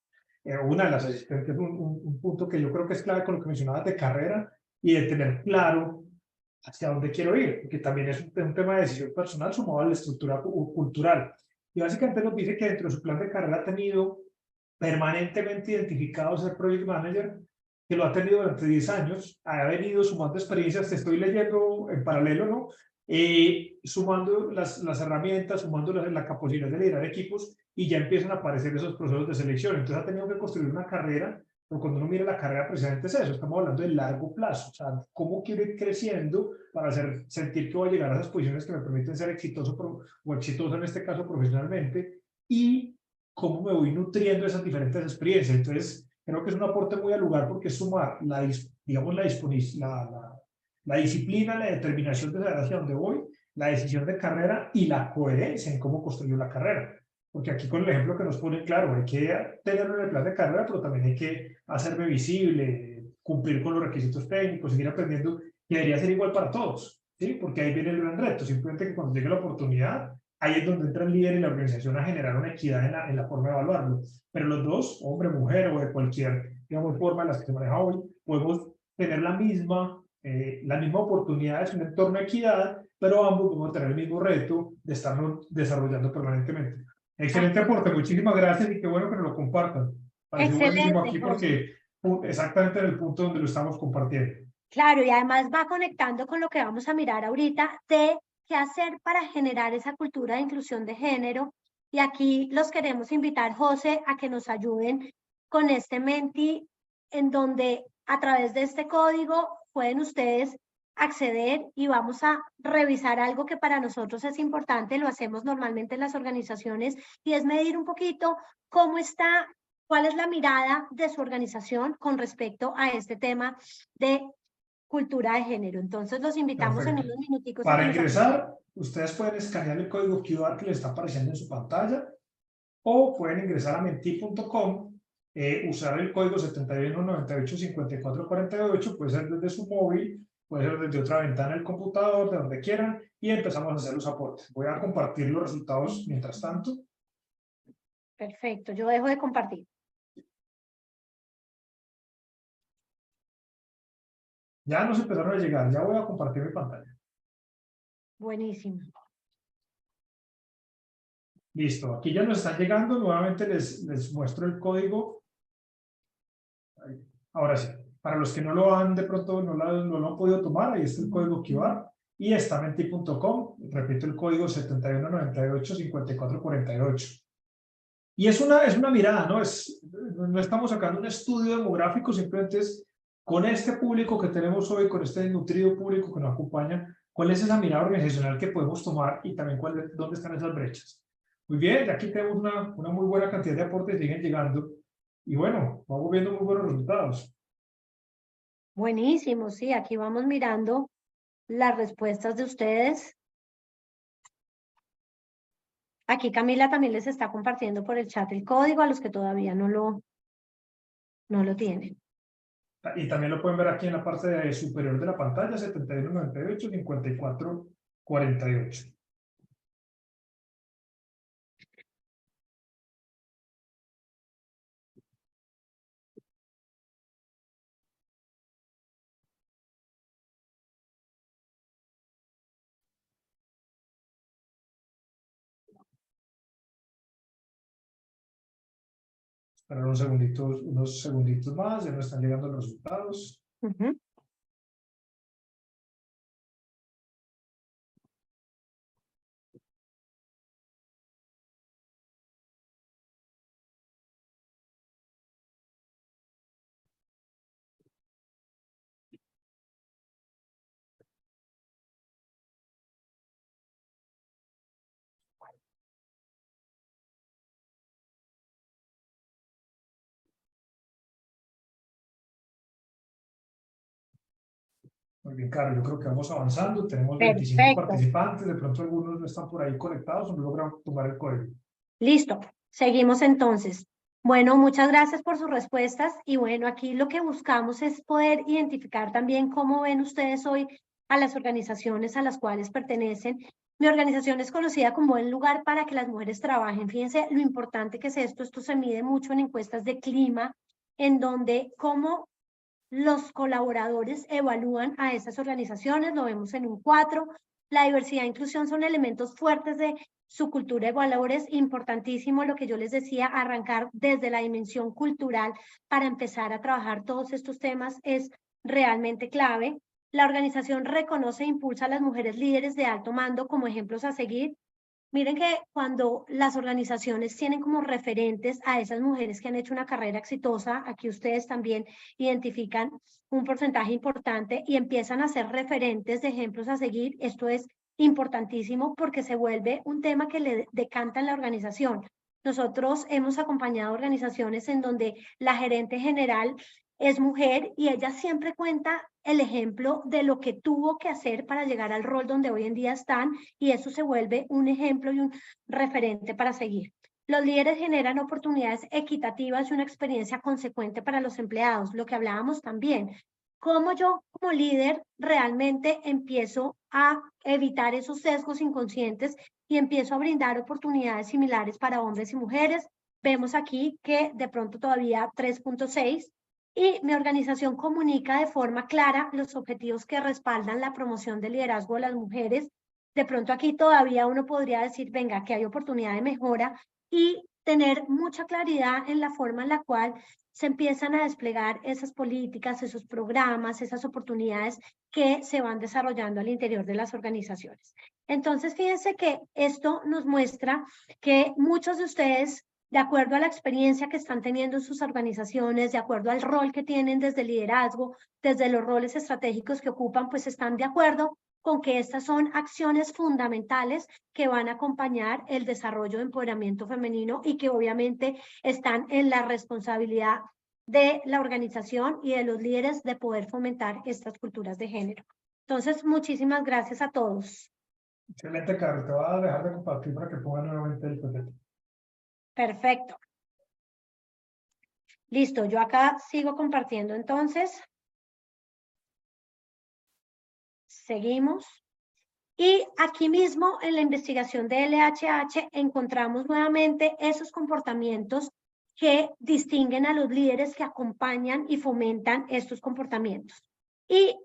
una de las asistentes, un punto que yo creo que es clave con lo que mencionabas de carrera y de tener claro hacia dónde quiero ir, que también es un tema de decisión personal sumado a la estructura cultural. Y básicamente nos dice que dentro de su plan de carrera ha tenido permanentemente identificado ser project manager, que lo ha tenido durante 10 años, ha venido sumando experiencias, te estoy leyendo en paralelo, ¿no? Sumando las herramientas, sumando la capacidad de liderar equipos, y ya empiezan a aparecer esos procesos de selección. Entonces ha tenido que construir una carrera, pero cuando uno mira la carrera precisamente es eso, estamos hablando de largo plazo, o sea, cómo quiero ir creciendo para sentir que voy a llegar a esas posiciones que me permiten ser exitoso o exitoso en este caso profesionalmente, y cómo me voy nutriendo de esas diferentes experiencias. Entonces, creo que es un aporte muy al lugar porque es sumar digamos, la disciplina, la determinación de saber hacia dónde voy, la decisión de carrera y la coherencia en cómo construyo la carrera. Porque aquí con el ejemplo que nos pone, claro, hay que tenerlo en el plan de carrera, pero también hay que hacerme visible, cumplir con los requisitos técnicos, seguir aprendiendo, que debería ser igual para todos, ¿sí? Porque ahí viene el gran reto, simplemente que cuando llegue la oportunidad, ahí es donde entra el líder y la organización a generar una equidad en la forma de evaluarlo. Pero los dos, hombre, mujer o de cualquier, digamos, forma en las que se maneja hoy, podemos tener la misma oportunidad, es un entorno de equidad, pero ambos podemos tener el mismo reto de estarnos desarrollando permanentemente. Excelente aporte, muchísimas gracias y qué bueno que nos lo compartan. Parece buenísimo Excelente, aquí José. porque exactamente en el punto donde lo estamos compartiendo. Claro, y además va conectando con lo que vamos a mirar ahorita de qué hacer para generar esa cultura de inclusión de género. Y aquí los queremos invitar, José, a que nos ayuden con este Menti, en donde a través de este código pueden ustedes acceder y vamos a revisar algo que para nosotros es importante, lo hacemos normalmente en las organizaciones, y es medir un poquito cómo está, cuál es la mirada de su organización con respecto a este tema de cultura de género. Entonces los invitamos en Perfecto. unos minuticos a que Para nos acompañen. ingresar, ustedes pueden escanear el código QR que les está apareciendo en su pantalla o pueden ingresar a menti.com, usar el código 71985448, puede ser desde su móvil, puede ser desde otra ventana del computador, de donde quieran, y empezamos a hacer los aportes. Voy a compartir los resultados mientras tanto. Perfecto, yo dejo de compartir. Ya nos empezaron a llegar, ya voy a compartir mi pantalla. Buenísimo. Listo, aquí ya nos están llegando, nuevamente les muestro el código. Ahora sí, para los que no lo han de pronto, no lo han podido tomar, ahí está el código QR y está menti.com, repito el código 71985448. Y es una mirada, no estamos sacando un estudio demográfico, simplemente es con este público que tenemos hoy, con este nutrido público que nos acompaña, cuál es esa mirada organizacional que podemos tomar y también dónde están esas brechas. Muy bien, aquí tenemos una muy buena cantidad de aportes que siguen llegando y bueno, vamos viendo muy buenos resultados. Buenísimo, sí, aquí vamos mirando las respuestas de ustedes. Aquí Camila también les está compartiendo por el chat el código a los que todavía no lo tienen. Y también lo pueden ver aquí en la parte superior de la pantalla, 7198-5448. Esperar unos segunditos más, ya nos están llegando los resultados. Muy bien, Caro, yo creo que vamos avanzando. Tenemos 25 Perfecto. participantes, de pronto algunos no están por ahí conectados o no logran tomar el código. Listo, seguimos entonces. Bueno, muchas gracias por sus respuestas y bueno, aquí lo que buscamos es poder identificar también cómo ven ustedes hoy a las organizaciones a las cuales pertenecen. Mi organización es conocida como buen lugar para que las mujeres trabajen. Fíjense lo importante que es esto se mide mucho en encuestas de clima, en donde cómo los colaboradores evalúan a esas organizaciones, lo vemos en un 4. La diversidad e inclusión son elementos fuertes de su cultura de valores, importantísimo lo que yo les decía, arrancar desde la dimensión cultural para empezar a trabajar todos estos temas es realmente clave. La organización reconoce e impulsa a las mujeres líderes de alto mando como ejemplos a seguir. Miren que cuando las organizaciones tienen como referentes a esas mujeres que han hecho una carrera exitosa, aquí ustedes también identifican un porcentaje importante y empiezan a ser referentes de ejemplos a seguir, esto es importantísimo porque se vuelve un tema que le decanta en la organización. Nosotros hemos acompañado organizaciones en donde la gerente general es mujer y ella siempre cuenta el ejemplo de lo que tuvo que hacer para llegar al rol donde hoy en día están, y eso se vuelve un ejemplo y un referente para seguir. Los líderes generan oportunidades equitativas y una experiencia consecuente para los empleados, lo que hablábamos también. Cómo yo como líder realmente empiezo a evitar esos sesgos inconscientes y empiezo a brindar oportunidades similares para hombres y mujeres. Vemos aquí que de pronto todavía 3.6, y mi organización comunica de forma clara los objetivos que respaldan la promoción del liderazgo de las mujeres. De pronto aquí todavía uno podría decir, venga, que hay oportunidad de mejora, y tener mucha claridad en la forma en la cual se empiezan a desplegar esas políticas, esos programas, esas oportunidades que se van desarrollando al interior de las organizaciones. Entonces, fíjense que esto nos muestra que muchos de ustedes, de acuerdo a la experiencia que están teniendo en sus organizaciones, de acuerdo al rol que tienen desde el liderazgo, desde los roles estratégicos que ocupan, pues están de acuerdo con que estas son acciones fundamentales que van a acompañar el desarrollo de empoderamiento femenino y que obviamente están en la responsabilidad de la organización y de los líderes de poder fomentar estas culturas de género. Entonces, muchísimas gracias a todos. Excelente, Carlos. Te voy a dejar de compartir para que ponga nuevamente el proyecto. Perfecto. Listo, yo acá sigo compartiendo entonces. Seguimos. Y aquí mismo en la investigación de LHH encontramos nuevamente esos comportamientos que distinguen a los líderes que acompañan y fomentan estos comportamientos. Y,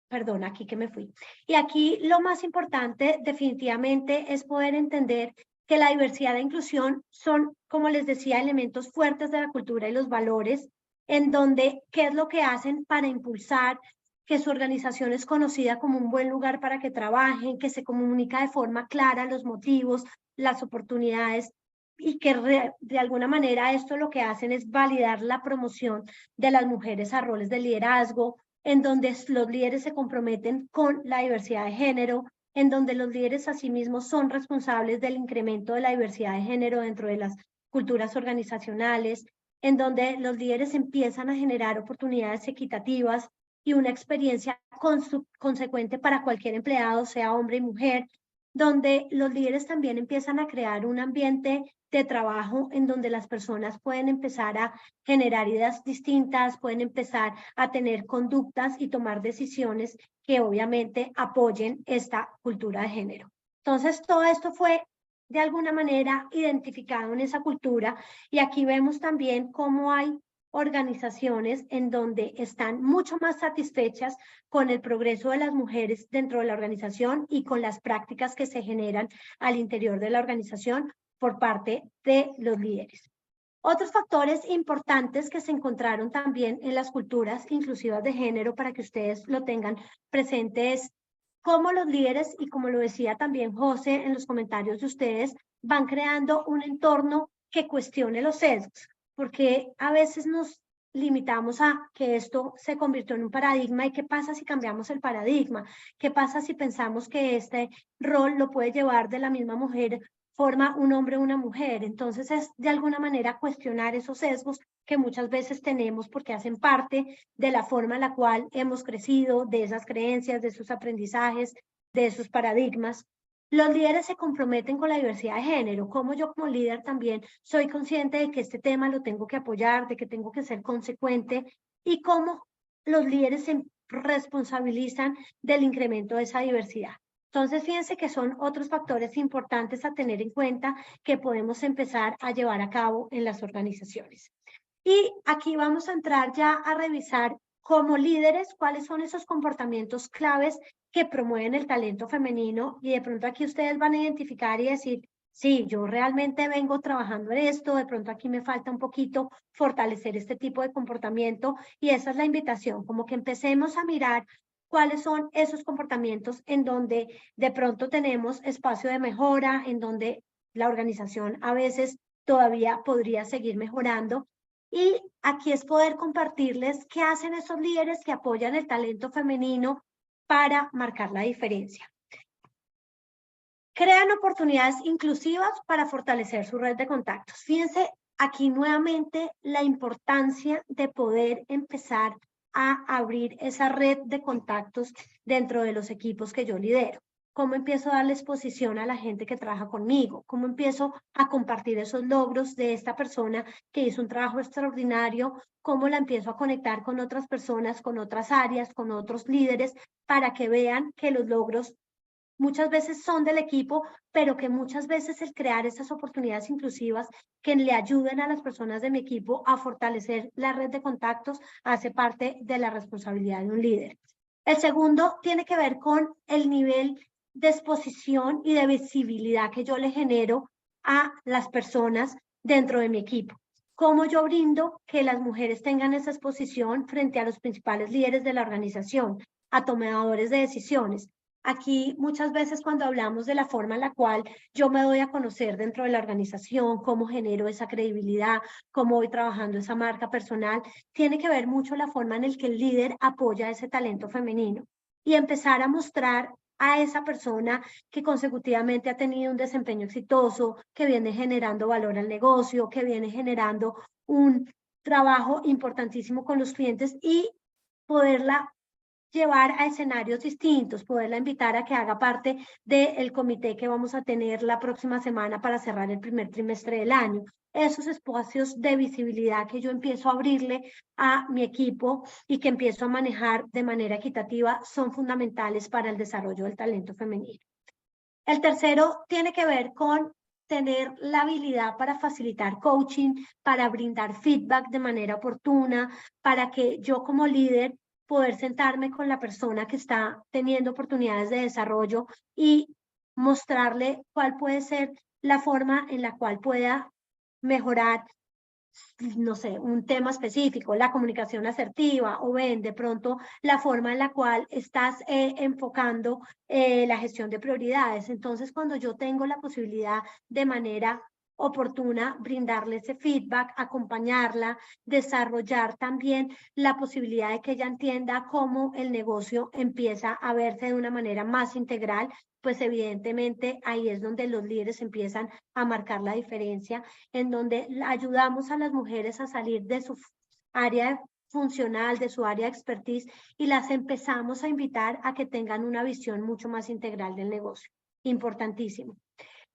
perdón, aquí que me fui. Y aquí lo más importante definitivamente es poder entender que la diversidad e inclusión son, como les decía, elementos fuertes de la cultura y los valores, en donde, ¿qué es lo que hacen para impulsar que su organización es conocida como un buen lugar para que trabajen, que se comunica de forma clara los motivos, las oportunidades, y que de alguna manera esto lo que hacen es validar la promoción de las mujeres a roles de liderazgo, en donde los líderes se comprometen con la diversidad de género, en donde los líderes asimismo son responsables del incremento de la diversidad de género dentro de las culturas organizacionales, en donde los líderes empiezan a generar oportunidades equitativas y una experiencia consecuente para cualquier empleado, sea hombre y mujer, donde los líderes también empiezan a crear un ambiente de trabajo en donde las personas pueden empezar a generar ideas distintas, pueden empezar a tener conductas y tomar decisiones que obviamente apoyen esta cultura de género. Entonces, todo esto fue de alguna manera identificado en esa cultura, y aquí vemos también cómo hay organizaciones en donde están mucho más satisfechas con el progreso de las mujeres dentro de la organización y con las prácticas que se generan al interior de la organización por parte de los líderes. Otros factores importantes que se encontraron también en las culturas inclusivas de género, para que ustedes lo tengan presente, es cómo los líderes, y como lo decía también José en los comentarios de ustedes, van creando un entorno que cuestione los sesgos, porque a veces nos limitamos a que esto se convirtió en un paradigma. ¿Y qué pasa si cambiamos el paradigma? ¿Qué pasa si pensamos que este rol lo puede llevar de la misma mujer forma un hombre o una mujer? Entonces es de alguna manera cuestionar esos sesgos que muchas veces tenemos porque hacen parte de la forma en la cual hemos crecido, de esas creencias, de esos aprendizajes, de esos paradigmas. Los líderes se comprometen con la diversidad de género. Como yo como líder también soy consciente de que este tema lo tengo que apoyar, de que tengo que ser consecuente, y cómo los líderes se responsabilizan del incremento de esa diversidad. Entonces, fíjense que son otros factores importantes a tener en cuenta que podemos empezar a llevar a cabo en las organizaciones. Y aquí vamos a entrar ya a revisar como líderes cuáles son esos comportamientos claves que promueven el talento femenino, y de pronto aquí ustedes van a identificar y decir, sí, yo realmente vengo trabajando en esto, de pronto aquí me falta un poquito fortalecer este tipo de comportamiento, y esa es la invitación, como que empecemos a mirar cuáles son esos comportamientos en donde de pronto tenemos espacio de mejora, en donde la organización a veces todavía podría seguir mejorando. Y aquí es poder compartirles qué hacen esos líderes que apoyan el talento femenino para marcar la diferencia. Crean oportunidades inclusivas para fortalecer su red de contactos. Fíjense aquí nuevamente la importancia de poder empezar a abrir esa red de contactos dentro de los equipos que yo lidero. ¿Cómo empiezo a darle exposición a la gente que trabaja conmigo? ¿Cómo empiezo a compartir esos logros de esta persona que hizo un trabajo extraordinario? ¿Cómo la empiezo a conectar con otras personas, con otras áreas, con otros líderes, para que vean que los logros muchas veces son del equipo, pero que muchas veces el crear esas oportunidades inclusivas que le ayuden a las personas de mi equipo a fortalecer la red de contactos hace parte de la responsabilidad de un líder? El segundo tiene que ver con el nivel de exposición y de visibilidad que yo le genero a las personas dentro de mi equipo. ¿Cómo yo brindo que las mujeres tengan esa exposición frente a los principales líderes de la organización, a tomadores de decisiones? Aquí muchas veces cuando hablamos de la forma en la cual yo me doy a conocer dentro de la organización, cómo genero esa credibilidad, cómo voy trabajando esa marca personal, tiene que ver mucho la forma en la que el líder apoya ese talento femenino y empezar a mostrar a esa persona que consecutivamente ha tenido un desempeño exitoso, que viene generando valor al negocio, que viene generando un trabajo importantísimo con los clientes y poderla llevar a escenarios distintos, poderla invitar a que haga parte del comité que vamos a tener la próxima semana para cerrar el primer trimestre del año. Esos espacios de visibilidad que yo empiezo a abrirle a mi equipo y que empiezo a manejar de manera equitativa son fundamentales para el desarrollo del talento femenino. El tercero tiene que ver con tener la habilidad para facilitar coaching, para brindar feedback de manera oportuna, para que yo como líder poder sentarme con la persona que está teniendo oportunidades de desarrollo y mostrarle cuál puede ser la forma en la cual pueda mejorar, no sé, un tema específico, la comunicación asertiva, o ven de pronto la forma en la cual estás enfocando la gestión de prioridades. Entonces, cuando yo tengo la posibilidad de manera oportuna brindarle ese feedback, acompañarla, desarrollar también la posibilidad de que ella entienda cómo el negocio empieza a verse de una manera más integral, pues evidentemente ahí es donde los líderes empiezan a marcar la diferencia, en donde ayudamos a las mujeres a salir de su área funcional, de su área de expertise, y las empezamos a invitar a que tengan una visión mucho más integral del negocio. Importantísimo.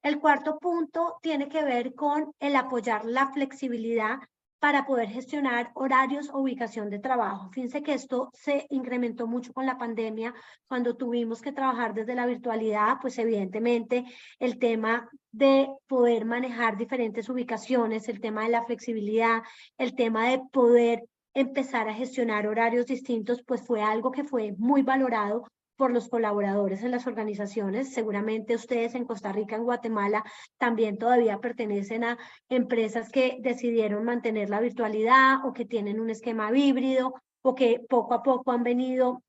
El cuarto punto tiene que ver con el apoyar la flexibilidad para poder gestionar horarios o ubicación de trabajo. Fíjense que esto se incrementó mucho con la pandemia, cuando tuvimos que trabajar desde la virtualidad, pues evidentemente el tema de poder manejar diferentes ubicaciones, el tema de la flexibilidad, el tema de poder empezar a gestionar horarios distintos, pues fue algo que fue muy valorado por los colaboradores en las organizaciones. Seguramente ustedes en Costa Rica, en Guatemala, también todavía pertenecen a empresas que decidieron mantener la virtualidad o que tienen un esquema híbrido o que poco a poco han venido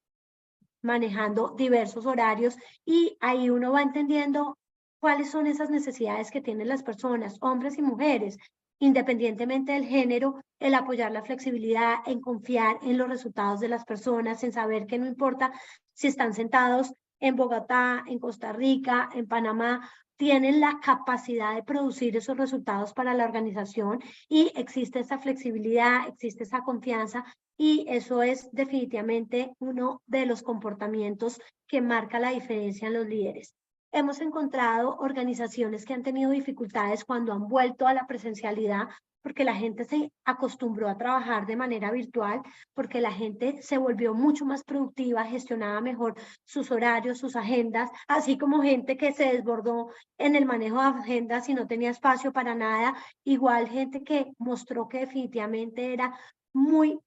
manejando diversos horarios, y ahí uno va entendiendo cuáles son esas necesidades que tienen las personas, hombres y mujeres, independientemente del género, el apoyar la flexibilidad, en confiar en los resultados de las personas, en saber que no importa si están sentados en Bogotá, en Costa Rica, en Panamá, tienen la capacidad de producir esos resultados para la organización, y existe esa flexibilidad, existe esa confianza, y eso es definitivamente uno de los comportamientos que marca la diferencia en los líderes. Hemos encontrado organizaciones que han tenido dificultades cuando han vuelto a la presencialidad, porque la gente se acostumbró a trabajar de manera virtual, porque la gente se volvió mucho más productiva, gestionaba mejor sus horarios, sus agendas, así como gente que se desbordó en el manejo de agendas y no tenía espacio para nada, igual gente que mostró que definitivamente era muy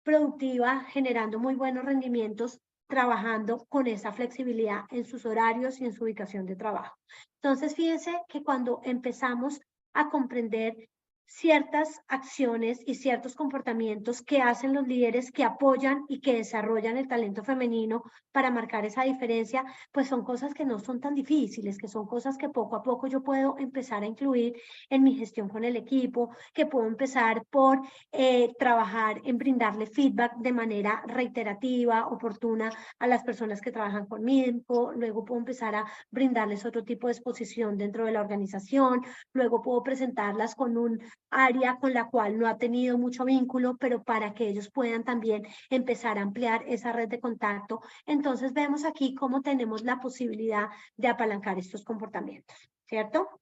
productiva, generando muy buenos rendimientos, trabajando con esa flexibilidad en sus horarios y en su ubicación de trabajo. Entonces, fíjense que cuando empezamos a comprender ciertas acciones y ciertos comportamientos que hacen los líderes que apoyan y que desarrollan el talento femenino para marcar esa diferencia, pues son cosas que no son tan difíciles, que son cosas que poco a poco yo puedo empezar a incluir en mi gestión con el equipo, que puedo empezar por trabajar en brindarle feedback de manera reiterativa, oportuna a las personas que trabajan conmigo, luego puedo empezar a brindarles otro tipo de exposición dentro de la organización, luego puedo presentarlas con un área con la cual no ha tenido mucho vínculo, pero para que ellos puedan también empezar a ampliar esa red de contacto. Entonces vemos aquí cómo tenemos la posibilidad de apalancar estos comportamientos, ¿cierto?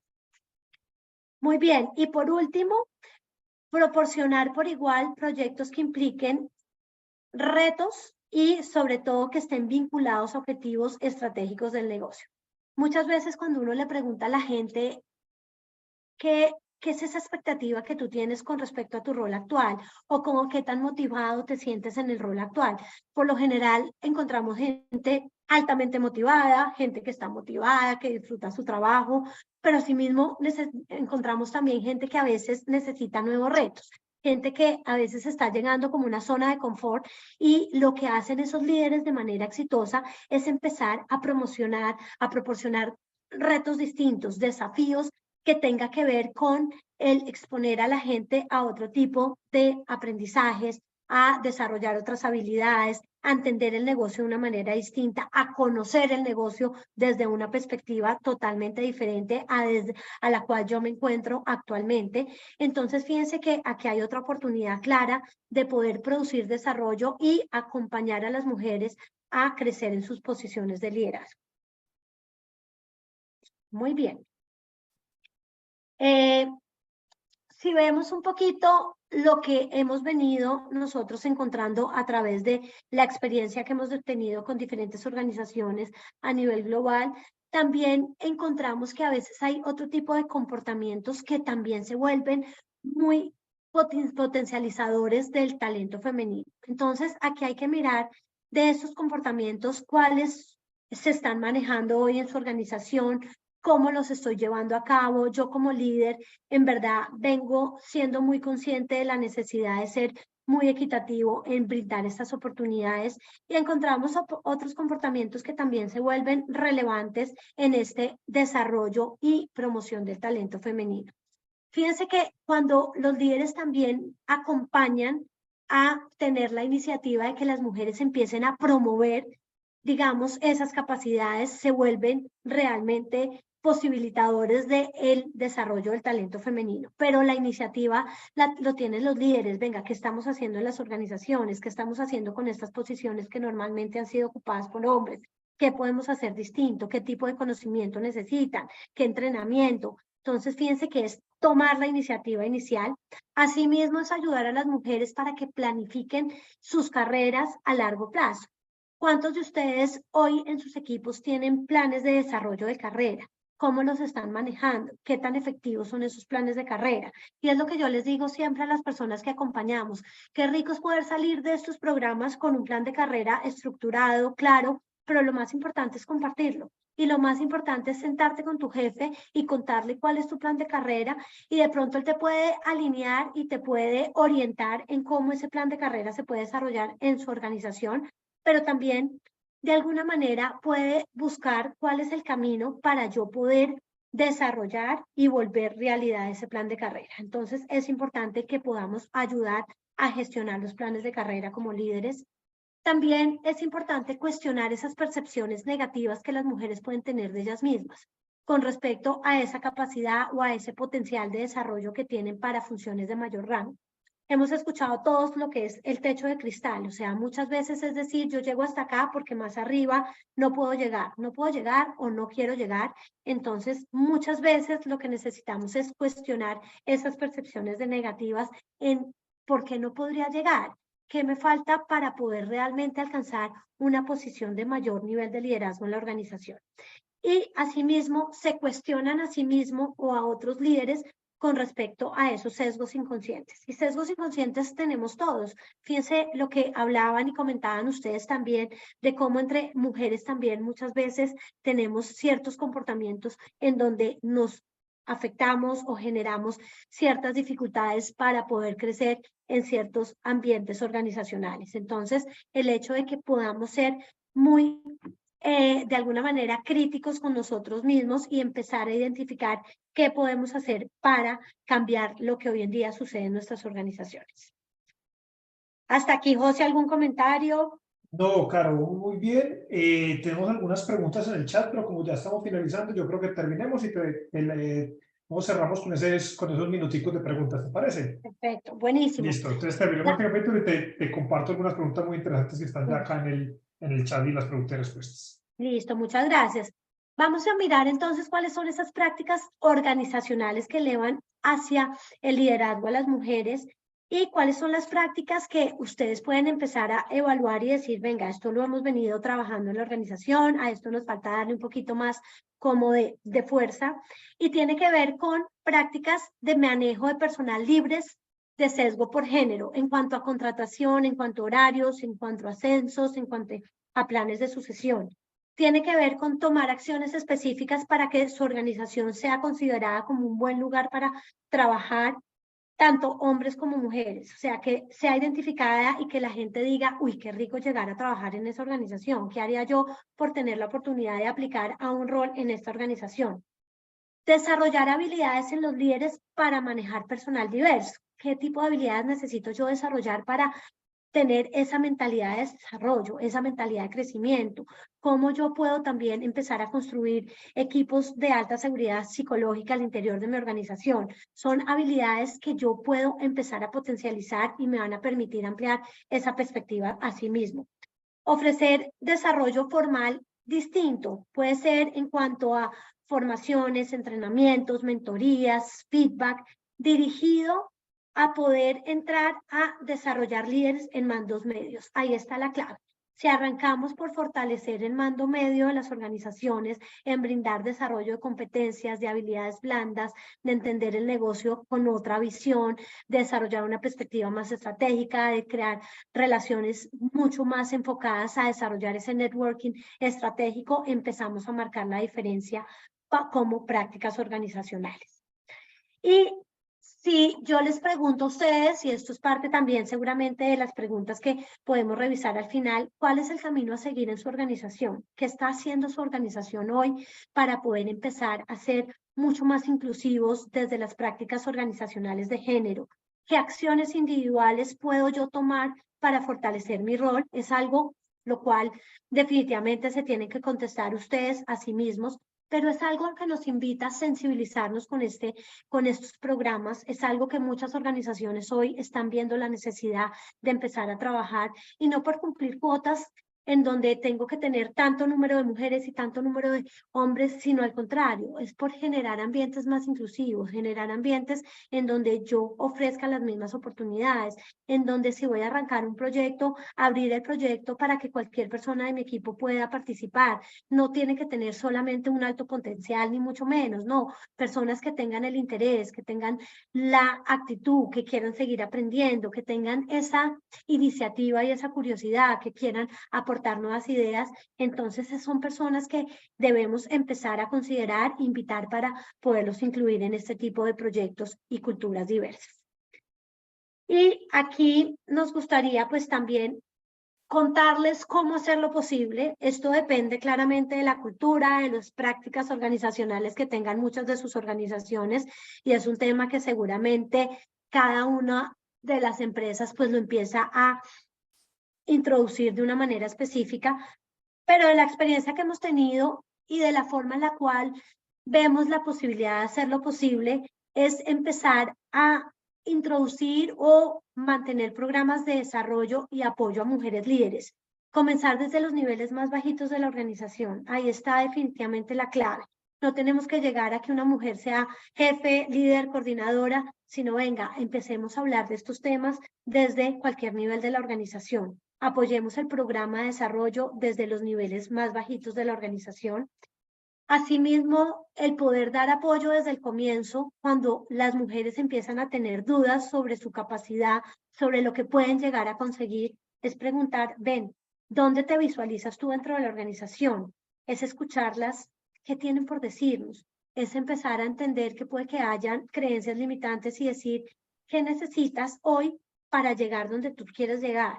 Muy bien, y por último, proporcionar por igual proyectos que impliquen retos y sobre todo que estén vinculados a objetivos estratégicos del negocio. Muchas veces cuando uno le pregunta a la gente ¿qué es esa expectativa que tú tienes con respecto a tu rol actual? O como qué tan motivado te sientes en el rol actual. Por lo general encontramos gente altamente motivada, gente que está motivada, que disfruta su trabajo, pero asimismo encontramos también gente que a veces necesita nuevos retos. Gente que a veces está llegando como una zona de confort y lo que hacen esos líderes de manera exitosa es empezar a promocionar, a proporcionar retos distintos, desafíos que tenga que ver con el exponer a la gente a otro tipo de aprendizajes, a desarrollar otras habilidades, a entender el negocio de una manera distinta, a conocer el negocio desde una perspectiva totalmente diferente a la cual yo me encuentro actualmente. Entonces, fíjense que aquí hay otra oportunidad clara de poder producir desarrollo y acompañar a las mujeres a crecer en sus posiciones de liderazgo. Muy bien. Si vemos un poquito lo que hemos venido nosotros encontrando a través de la experiencia que hemos tenido con diferentes organizaciones a nivel global, también encontramos que a veces hay otro tipo de comportamientos que también se vuelven muy potencializadores del talento femenino. Entonces, aquí hay que mirar de esos comportamientos cuáles se están manejando hoy en su organización, cómo los estoy llevando a cabo. Yo como líder, en verdad, vengo siendo muy consciente de la necesidad de ser muy equitativo en brindar estas oportunidades y encontramos otros comportamientos que también se vuelven relevantes en este desarrollo y promoción del talento femenino. Fíjense que cuando los líderes también acompañan a tener la iniciativa de que las mujeres empiecen a promover, digamos, esas capacidades, se vuelven realmente posibilitadores del desarrollo del talento femenino. Pero la iniciativa lo tienen los líderes. Venga, ¿qué estamos haciendo en las organizaciones? ¿Qué estamos haciendo con estas posiciones que normalmente han sido ocupadas por hombres? ¿Qué podemos hacer distinto? ¿Qué tipo de conocimiento necesitan? ¿Qué entrenamiento? Entonces, fíjense que es tomar la iniciativa inicial. Asimismo, es ayudar a las mujeres para que planifiquen sus carreras a largo plazo. ¿Cuántos de ustedes hoy en sus equipos tienen planes de desarrollo de carrera? ¿Cómo los están manejando? ¿Qué tan efectivos son esos planes de carrera? Y es lo que yo les digo siempre a las personas que acompañamos. Qué rico es poder salir de estos programas con un plan de carrera estructurado, claro, pero lo más importante es compartirlo. Y lo más importante es sentarte con tu jefe y contarle cuál es tu plan de carrera y de pronto él te puede alinear y te puede orientar en cómo ese plan de carrera se puede desarrollar en su organización, pero también de alguna manera puede buscar cuál es el camino para yo poder desarrollar y volver realidad ese plan de carrera. Entonces es importante que podamos ayudar a gestionar los planes de carrera como líderes. También es importante cuestionar esas percepciones negativas que las mujeres pueden tener de ellas mismas con respecto a esa capacidad o a ese potencial de desarrollo que tienen para funciones de mayor rango. Hemos escuchado todos lo que es el techo de cristal, o sea, muchas veces es decir, yo llego hasta acá porque más arriba no puedo llegar o no quiero llegar. Entonces, muchas veces lo que necesitamos es cuestionar esas percepciones de negativas en por qué no podría llegar. ¿Qué me falta para poder realmente alcanzar una posición de mayor nivel de liderazgo en la organización? Y asimismo se cuestionan a sí mismo o a otros líderes con respecto a esos sesgos inconscientes. Y sesgos inconscientes tenemos todos. Fíjense lo que hablaban y comentaban ustedes también de cómo entre mujeres también muchas veces tenemos ciertos comportamientos en donde nos afectamos o generamos ciertas dificultades para poder crecer en ciertos ambientes organizacionales. Entonces, el hecho de que podamos ser muy, de alguna manera, críticos con nosotros mismos y empezar a identificar qué podemos hacer para cambiar lo que hoy en día sucede en nuestras organizaciones. Hasta aquí, José, ¿algún comentario? No, Caro, muy bien. Tenemos algunas preguntas en el chat, pero como ya estamos finalizando, yo creo que terminemos y cerramos con esos minuticos de preguntas, ¿te parece? Perfecto, buenísimo. Listo, entonces terminemos este capítulo y te comparto algunas preguntas muy interesantes que están ya acá en el chat y las preguntas y respuestas. Listo, muchas gracias. Vamos a mirar entonces cuáles son esas prácticas organizacionales que elevan hacia el liderazgo a las mujeres y cuáles son las prácticas que ustedes pueden empezar a evaluar y decir, venga, esto lo hemos venido trabajando en la organización, a esto nos falta darle un poquito más como de fuerza, y tiene que ver con prácticas de manejo de personal libres de sesgo por género, en cuanto a contratación, en cuanto a horarios, en cuanto a ascensos, en cuanto a planes de sucesión. Tiene que ver con tomar acciones específicas para que su organización sea considerada como un buen lugar para trabajar, tanto hombres como mujeres. O sea, que sea identificada y que la gente diga, uy, qué rico llegar a trabajar en esa organización. ¿Qué haría yo por tener la oportunidad de aplicar a un rol en esta organización? Desarrollar habilidades en los líderes para manejar personal diverso. ¿Qué tipo de habilidades necesito yo desarrollar para tener esa mentalidad de desarrollo, esa mentalidad de crecimiento? ¿Cómo yo puedo también empezar a construir equipos de alta seguridad psicológica al interior de mi organización? Son habilidades que yo puedo empezar a potencializar y me van a permitir ampliar esa perspectiva a sí mismo. Ofrecer desarrollo formal distinto, puede ser en cuanto a formaciones, entrenamientos, mentorías, feedback, dirigido a poder entrar a desarrollar líderes en mandos medios. Ahí está la clave. Si arrancamos por fortalecer el mando medio de las organizaciones, en brindar desarrollo de competencias, de habilidades blandas, de entender el negocio con otra visión, de desarrollar una perspectiva más estratégica, de crear relaciones mucho más enfocadas a desarrollar ese networking estratégico, empezamos a marcar la diferencia como prácticas organizacionales. Y si yo les pregunto a ustedes, y esto es parte también seguramente de las preguntas que podemos revisar al final, ¿cuál es el camino a seguir en su organización? ¿Qué está haciendo su organización hoy para poder empezar a ser mucho más inclusivos desde las prácticas organizacionales de género? ¿Qué acciones individuales puedo yo tomar para fortalecer mi rol? Es algo lo cual definitivamente se tienen que contestar ustedes a sí mismos, pero es algo que nos invita a sensibilizarnos con estos programas. Es algo que muchas organizaciones hoy están viendo la necesidad de empezar a trabajar, y no por cumplir cuotas en donde tengo que tener tanto número de mujeres y tanto número de hombres, sino al contrario, es por generar ambientes más inclusivos, generar ambientes en donde yo ofrezca las mismas oportunidades, en donde si voy a arrancar un proyecto, abrir el proyecto para que cualquier persona de mi equipo pueda participar. No tiene que tener solamente un alto potencial, ni mucho menos, no. Personas que tengan el interés, que tengan la actitud, que quieran seguir aprendiendo, que tengan esa iniciativa y esa curiosidad, que quieran aportar nuevas ideas. Entonces son personas que debemos empezar a considerar, invitar para poderlos incluir en este tipo de proyectos y culturas diversas. Y aquí nos gustaría pues también contarles cómo hacerlo posible. Esto depende claramente de la cultura, de las prácticas organizacionales que tengan muchas de sus organizaciones, y es un tema que seguramente cada una de las empresas pues lo empieza a introducir de una manera específica, pero de la experiencia que hemos tenido y de la forma en la cual vemos la posibilidad de hacerlo posible, es empezar a introducir o mantener programas de desarrollo y apoyo a mujeres líderes. Comenzar desde los niveles más bajitos de la organización. Ahí está definitivamente la clave. No tenemos que llegar a que una mujer sea jefe, líder, coordinadora, sino venga, empecemos a hablar de estos temas desde cualquier nivel de la organización. Apoyemos el programa de desarrollo desde los niveles más bajitos de la organización. Asimismo, el poder dar apoyo desde el comienzo, cuando las mujeres empiezan a tener dudas sobre su capacidad, sobre lo que pueden llegar a conseguir, es preguntar, ven, ¿dónde te visualizas tú dentro de la organización? Es escucharlas, ¿qué tienen por decirnos? es empezar a entender que puede que hayan creencias limitantes y decir qué necesitas hoy para llegar donde tú quieres llegar.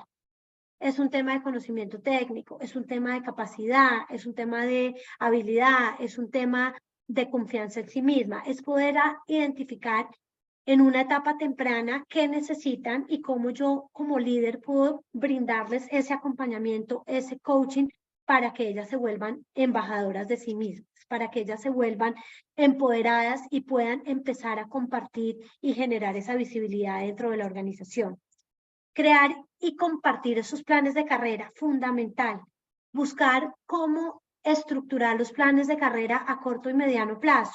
Es un tema de conocimiento técnico, es un tema de capacidad, es un tema de habilidad, es un tema de confianza en sí misma. Es poder identificar en una etapa temprana qué necesitan y cómo yo como líder puedo brindarles ese acompañamiento, ese coaching para que ellas se vuelvan embajadoras de sí mismas, para que ellas se vuelvan empoderadas y puedan empezar a compartir y generar esa visibilidad dentro de la organización. Crear y compartir esos planes de carrera, fundamental. Buscar cómo estructurar los planes de carrera a corto y mediano plazo,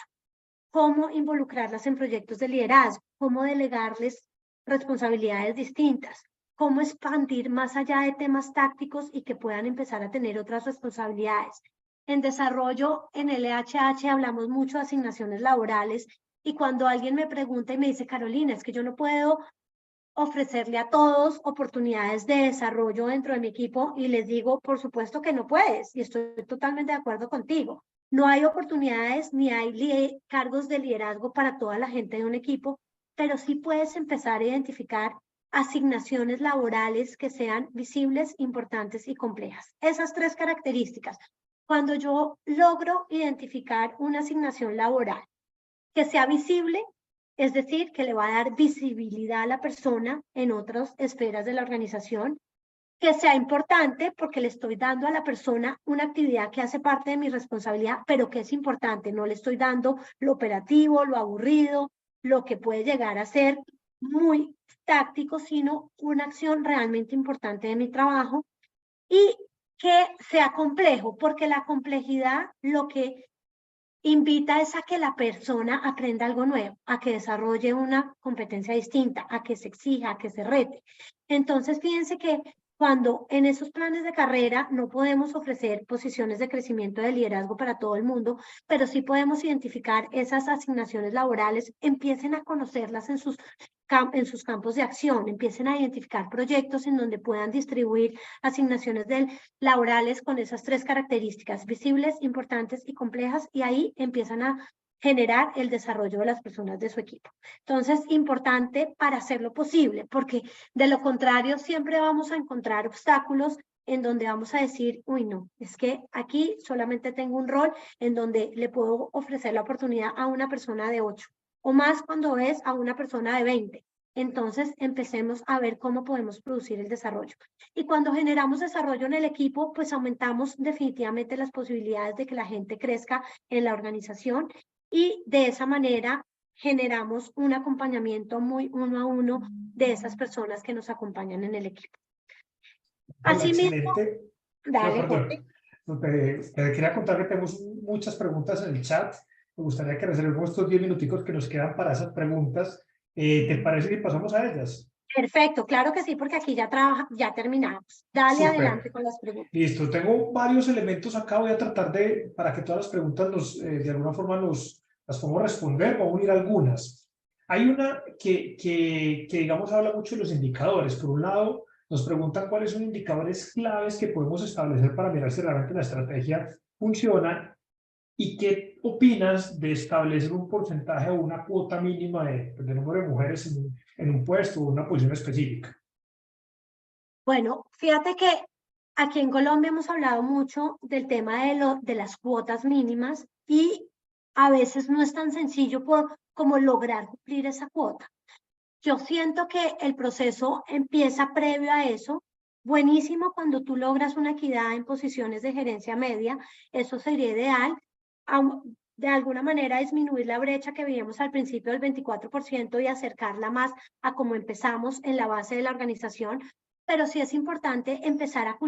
cómo involucrarlas en proyectos de liderazgo, cómo delegarles responsabilidades distintas, cómo expandir más allá de temas tácticos y que puedan empezar a tener otras responsabilidades. En desarrollo, en el LHH hablamos mucho de asignaciones laborales y cuando alguien me pregunta y me dice, Carolina, es que yo no puedo ofrecerle a todos oportunidades de desarrollo dentro de mi equipo y les digo, por supuesto que no puedes y estoy totalmente de acuerdo contigo. No hay oportunidades ni hay cargos de liderazgo para toda la gente de un equipo, pero sí puedes empezar a identificar asignaciones laborales que sean visibles, importantes y complejas. Esas tres características. Cuando yo logro identificar una asignación laboral que sea visible, es decir, que le va a dar visibilidad a la persona en otras esferas de la organización, que sea importante porque le estoy dando a la persona una actividad que hace parte de mi responsabilidad, pero que es importante, no le estoy dando lo operativo, lo aburrido, lo que puede llegar a ser muy táctico, sino una acción realmente importante de mi trabajo y que sea complejo, porque la complejidad lo que invita es a que la persona aprenda algo nuevo, a que desarrolle una competencia distinta, a que se exija, a que se rete. Entonces, fíjense que cuando en esos planes de carrera no podemos ofrecer posiciones de crecimiento de liderazgo para todo el mundo, pero sí podemos identificar esas asignaciones laborales, empiecen a conocerlas en sus campos de acción, empiecen a identificar proyectos en donde puedan distribuir asignaciones laborales con esas tres características, visibles, importantes y complejas, y ahí empiezan a generar el desarrollo de las personas de su equipo. Entonces, importante para hacerlo posible, porque de lo contrario siempre vamos a encontrar obstáculos en donde vamos a decir, uy, no, es que aquí solamente tengo un rol en donde le puedo ofrecer la oportunidad a una persona de 8 o más cuando es a una persona de 20. Entonces, empecemos a ver cómo podemos producir el desarrollo. Y cuando generamos desarrollo en el equipo, pues aumentamos definitivamente las posibilidades de que la gente crezca en la organización y de esa manera generamos un acompañamiento muy uno a uno de esas personas que nos acompañan en el equipo. Hola, Asimismo, excelente. No, dale, Jorge. perdón. No, te quería contar que tenemos muchas preguntas en el chat. Me gustaría que reservemos estos 10 minuticos que nos quedan para esas preguntas. ¿Te parece si pasamos a ellas? Perfecto, claro que sí, porque aquí ya terminamos. Dale adelante Súper. con las preguntas. Listo. Tengo varios elementos acá. Voy a tratar para que todas las preguntas de alguna forma las podamos responder. Voy a unir algunas. Hay una que, digamos, habla mucho de los indicadores. Por un lado, nos preguntan cuáles son indicadores claves que podemos establecer para mirar si realmente la estrategia funciona y qué opinas de establecer un porcentaje o una cuota mínima de número de mujeres en un puesto o una posición específica. Bueno, fíjate que aquí en Colombia hemos hablado mucho del tema de las cuotas mínimas y a veces no es tan sencillo como lograr cumplir esa cuota. Yo siento que el proceso empieza previo a eso. Buenísimo cuando tú logras una equidad en posiciones de gerencia media, eso sería ideal. De alguna manera disminuir la brecha que veíamos al principio del 24% y acercarla más a cómo empezamos en la base de la organización, pero sí es importante empezar a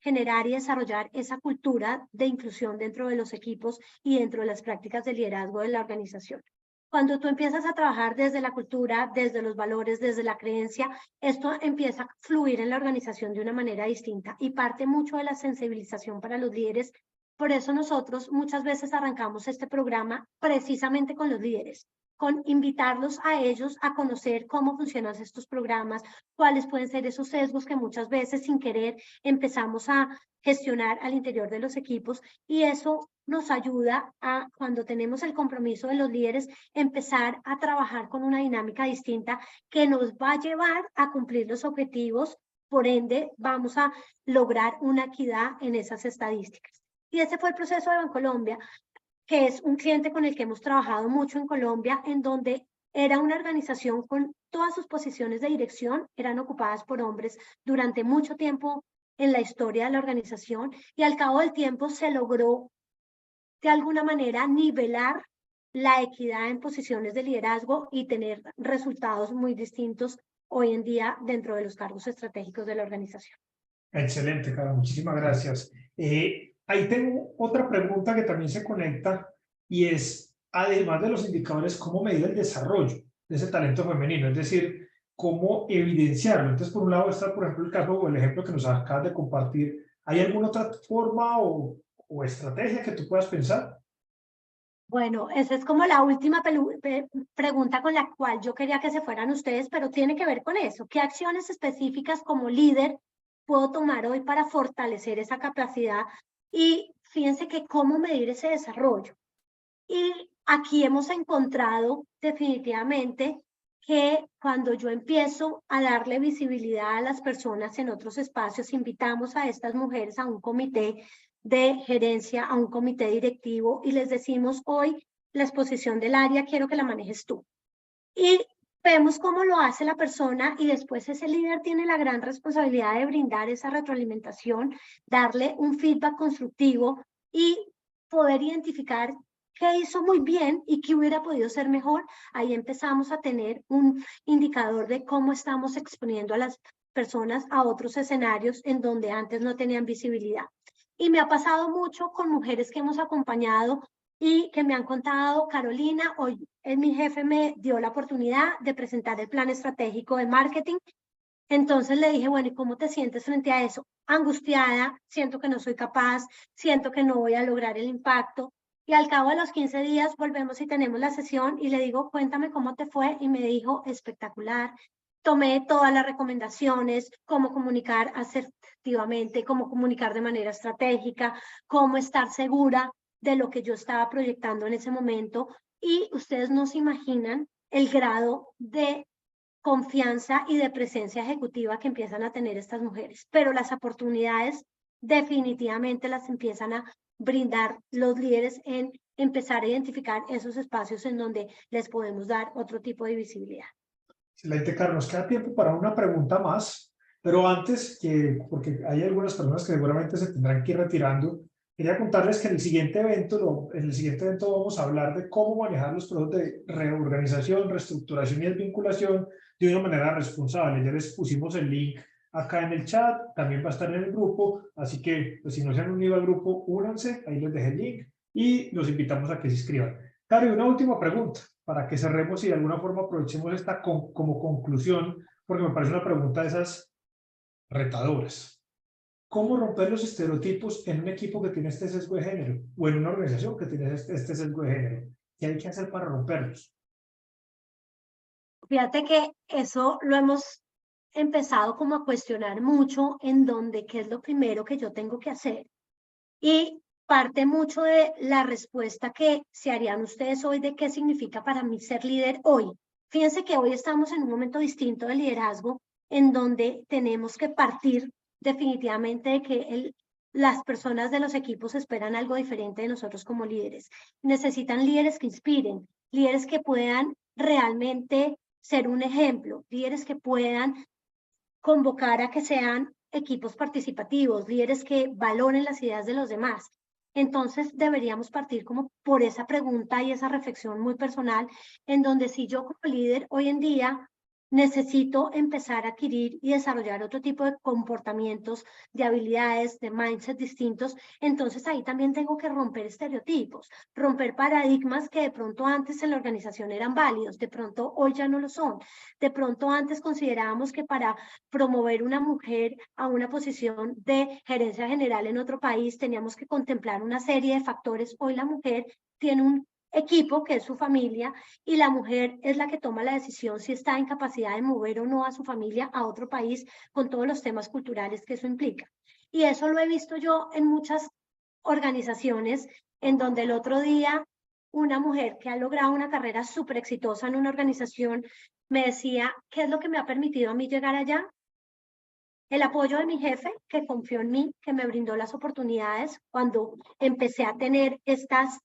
generar y desarrollar esa cultura de inclusión dentro de los equipos y dentro de las prácticas de liderazgo de la organización. Cuando tú empiezas a trabajar desde la cultura, desde los valores, desde la creencia, esto empieza a fluir en la organización de una manera distinta y parte mucho de la sensibilización para los líderes. Por eso nosotros muchas veces arrancamos este programa precisamente con los líderes, con invitarlos a ellos a conocer cómo funcionan estos programas, cuáles pueden ser esos sesgos que muchas veces sin querer empezamos a gestionar al interior de los equipos y eso nos ayuda a, cuando tenemos el compromiso de los líderes, empezar a trabajar con una dinámica distinta que nos va a llevar a cumplir los objetivos. Por ende, vamos a lograr una equidad en esas estadísticas. Y ese fue el proceso de Bancolombia, que es un cliente con el que hemos trabajado mucho en Colombia, en donde era una organización con todas sus posiciones de dirección, eran ocupadas por hombres durante mucho tiempo en la historia de la organización, y al cabo del tiempo se logró de alguna manera nivelar la equidad en posiciones de liderazgo y tener resultados muy distintos hoy en día dentro de los cargos estratégicos de la organización. Excelente, Carlos, muchísimas gracias. Ahí tengo otra pregunta que también se conecta y es, además de los indicadores, ¿cómo medir el desarrollo de ese talento femenino? Es decir, ¿cómo evidenciarlo? Entonces, por un lado está, por ejemplo, el caso o el ejemplo que nos acabas de compartir. ¿Hay alguna otra forma o estrategia que tú puedas pensar? Bueno, esa es como la última pregunta con la cual yo quería que se fueran ustedes, pero tiene que ver con eso. ¿Qué acciones específicas como líder puedo tomar hoy para fortalecer esa capacidad? Y fíjense que cómo medir ese desarrollo. Y aquí hemos encontrado definitivamente que cuando yo empiezo a darle visibilidad a las personas en otros espacios, invitamos a estas mujeres a un comité de gerencia, a un comité directivo y les decimos: hoy la exposición del área quiero que la manejes tú. Y vemos cómo lo hace la persona y después ese líder tiene la gran responsabilidad de brindar esa retroalimentación, darle un feedback constructivo y poder identificar qué hizo muy bien y qué hubiera podido ser mejor. Ahí empezamos a tener un indicador de cómo estamos exponiendo a las personas a otros escenarios en donde antes no tenían visibilidad. Y me ha pasado mucho con mujeres que hemos acompañado y que me han contado: Carolina, hoy mi jefe me dio la oportunidad de presentar el plan estratégico de marketing. Entonces le dije: bueno, ¿y cómo te sientes frente a eso? Angustiada, siento que no soy capaz, siento que no voy a lograr el impacto. Y al cabo de los 15 días volvemos y tenemos la sesión y le digo: cuéntame cómo te fue. Y me dijo: espectacular. Tomé todas las recomendaciones, cómo comunicar asertivamente, cómo comunicar de manera estratégica, cómo estar segura de lo que yo estaba proyectando en ese momento. Y ustedes no se imaginan el grado de confianza y de presencia ejecutiva que empiezan a tener estas mujeres, pero las oportunidades definitivamente las empiezan a brindar los líderes en empezar a identificar esos espacios en donde les podemos dar otro tipo de visibilidad. Excelente, Carlos. Nos queda tiempo para una pregunta más, pero antes, porque hay algunas personas que seguramente se tendrán que ir retirando, quería contarles que en el siguiente evento vamos a hablar de cómo manejar los procesos de reorganización, reestructuración y desvinculación de una manera responsable. Ya les pusimos el link acá en el chat, también va a estar en el grupo, así que pues, si no se han unido al grupo, únanse, ahí les dejé el link y los invitamos a que se inscriban. Cari, una última pregunta para que cerremos y de alguna forma aprovechemos esta como conclusión, porque me parece una pregunta de esas retadoras. ¿Cómo romper los estereotipos en un equipo que tiene este sesgo de género o en una organización que tiene este sesgo de género? ¿Qué hay que hacer para romperlos? Fíjate que eso lo hemos empezado como a cuestionar mucho, en donde qué es lo primero que yo tengo que hacer. Y parte mucho de la respuesta que se harían ustedes hoy de qué significa para mí ser líder hoy. Fíjense que hoy estamos en un momento distinto de liderazgo, en donde tenemos que partir definitivamente de que las personas de los equipos esperan algo diferente de nosotros como líderes. Necesitan líderes que inspiren, líderes que puedan realmente ser un ejemplo, líderes que puedan convocar a que sean equipos participativos, líderes que valoren las ideas de los demás. Entonces deberíamos partir como por esa pregunta y esa reflexión muy personal, en donde si yo como líder hoy en día necesito empezar a adquirir y desarrollar otro tipo de comportamientos, de habilidades, de mindset distintos, entonces ahí también tengo que romper estereotipos, romper paradigmas que de pronto antes en la organización eran válidos, de pronto hoy ya no lo son. De pronto antes considerábamos que para promover una mujer a una posición de gerencia general en otro país teníamos que contemplar una serie de factores. Hoy la mujer tiene un equipo que es su familia y la mujer es la que toma la decisión si está en capacidad de mover o no a su familia a otro país con todos los temas culturales que eso implica. Y eso lo he visto yo en muchas organizaciones en donde el otro día una mujer que ha logrado una carrera súper exitosa en una organización me decía, ¿qué es lo que me ha permitido a mí llegar allá? El apoyo de mi jefe, que confió en mí, que me brindó las oportunidades cuando empecé a tener estas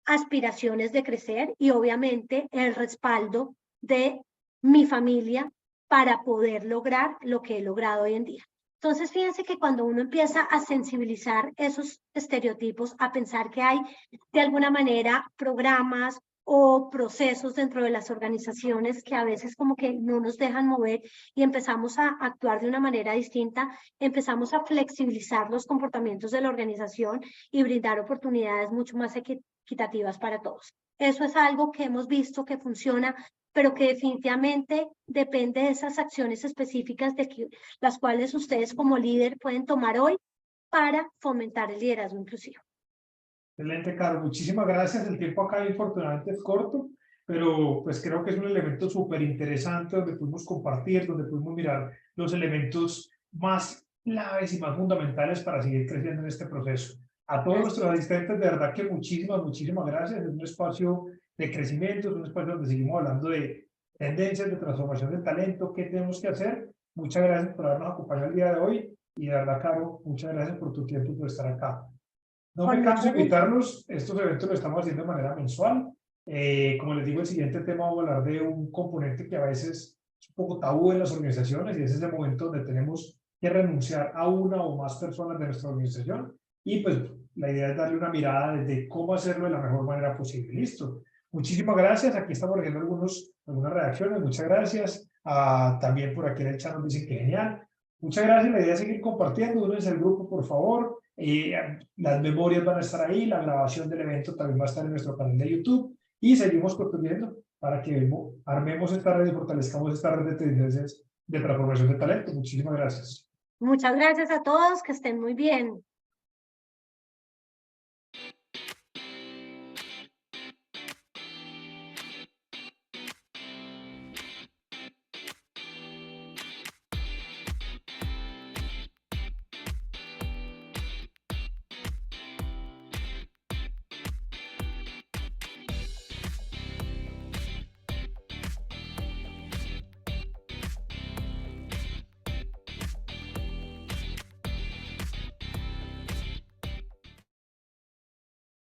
aspiraciones de crecer, y obviamente el respaldo de mi familia para poder lograr lo que he logrado hoy en día. Entonces, fíjense que cuando uno empieza a sensibilizar esos estereotipos, a pensar que hay de alguna manera programas o procesos dentro de las organizaciones que a veces como que no nos dejan mover, y empezamos a actuar de una manera distinta, empezamos a flexibilizar los comportamientos de la organización y brindar oportunidades mucho más equitativas para todos. Eso es algo que hemos visto que funciona, pero que definitivamente depende de esas acciones específicas las cuales ustedes como líder pueden tomar hoy para fomentar el liderazgo inclusivo. Excelente, Caro. Muchísimas gracias. El tiempo acá infortunadamente es corto, pero pues creo que es un elemento súper interesante donde pudimos compartir, donde pudimos mirar los elementos más claves y más fundamentales para seguir creciendo en este proceso. A todos nuestros asistentes, de verdad que muchísimas gracias. Es un espacio de crecimiento, es un espacio donde seguimos hablando de tendencias, de transformación del talento, qué tenemos que hacer. Muchas gracias por habernos acompañado el día de hoy y de verdad, Caro, muchas gracias por tu tiempo y por estar acá. No me canso de invitarlos, estos eventos los estamos haciendo de manera mensual. Como les digo, el siguiente tema vamos a hablar de un componente que a veces es un poco tabú en las organizaciones, y ese es el momento donde tenemos que renunciar a una o más personas de nuestra organización, y pues la idea es darle una mirada de cómo hacerlo de la mejor manera posible. Listo. Muchísimas gracias. Aquí estamos viendo algunas reacciones. Muchas gracias. También por aquí en el chat nos dicen que genial. Muchas gracias. La idea es seguir compartiendo. Únanse al grupo, por favor. Las memorias van a estar ahí, la grabación del evento también va a estar en nuestro canal de YouTube, y seguimos construyendo para que armemos esta red y fortalezcamos esta red de tendencias de transformación de talento. Muchísimas gracias. Muchas gracias a todos, que estén muy bien.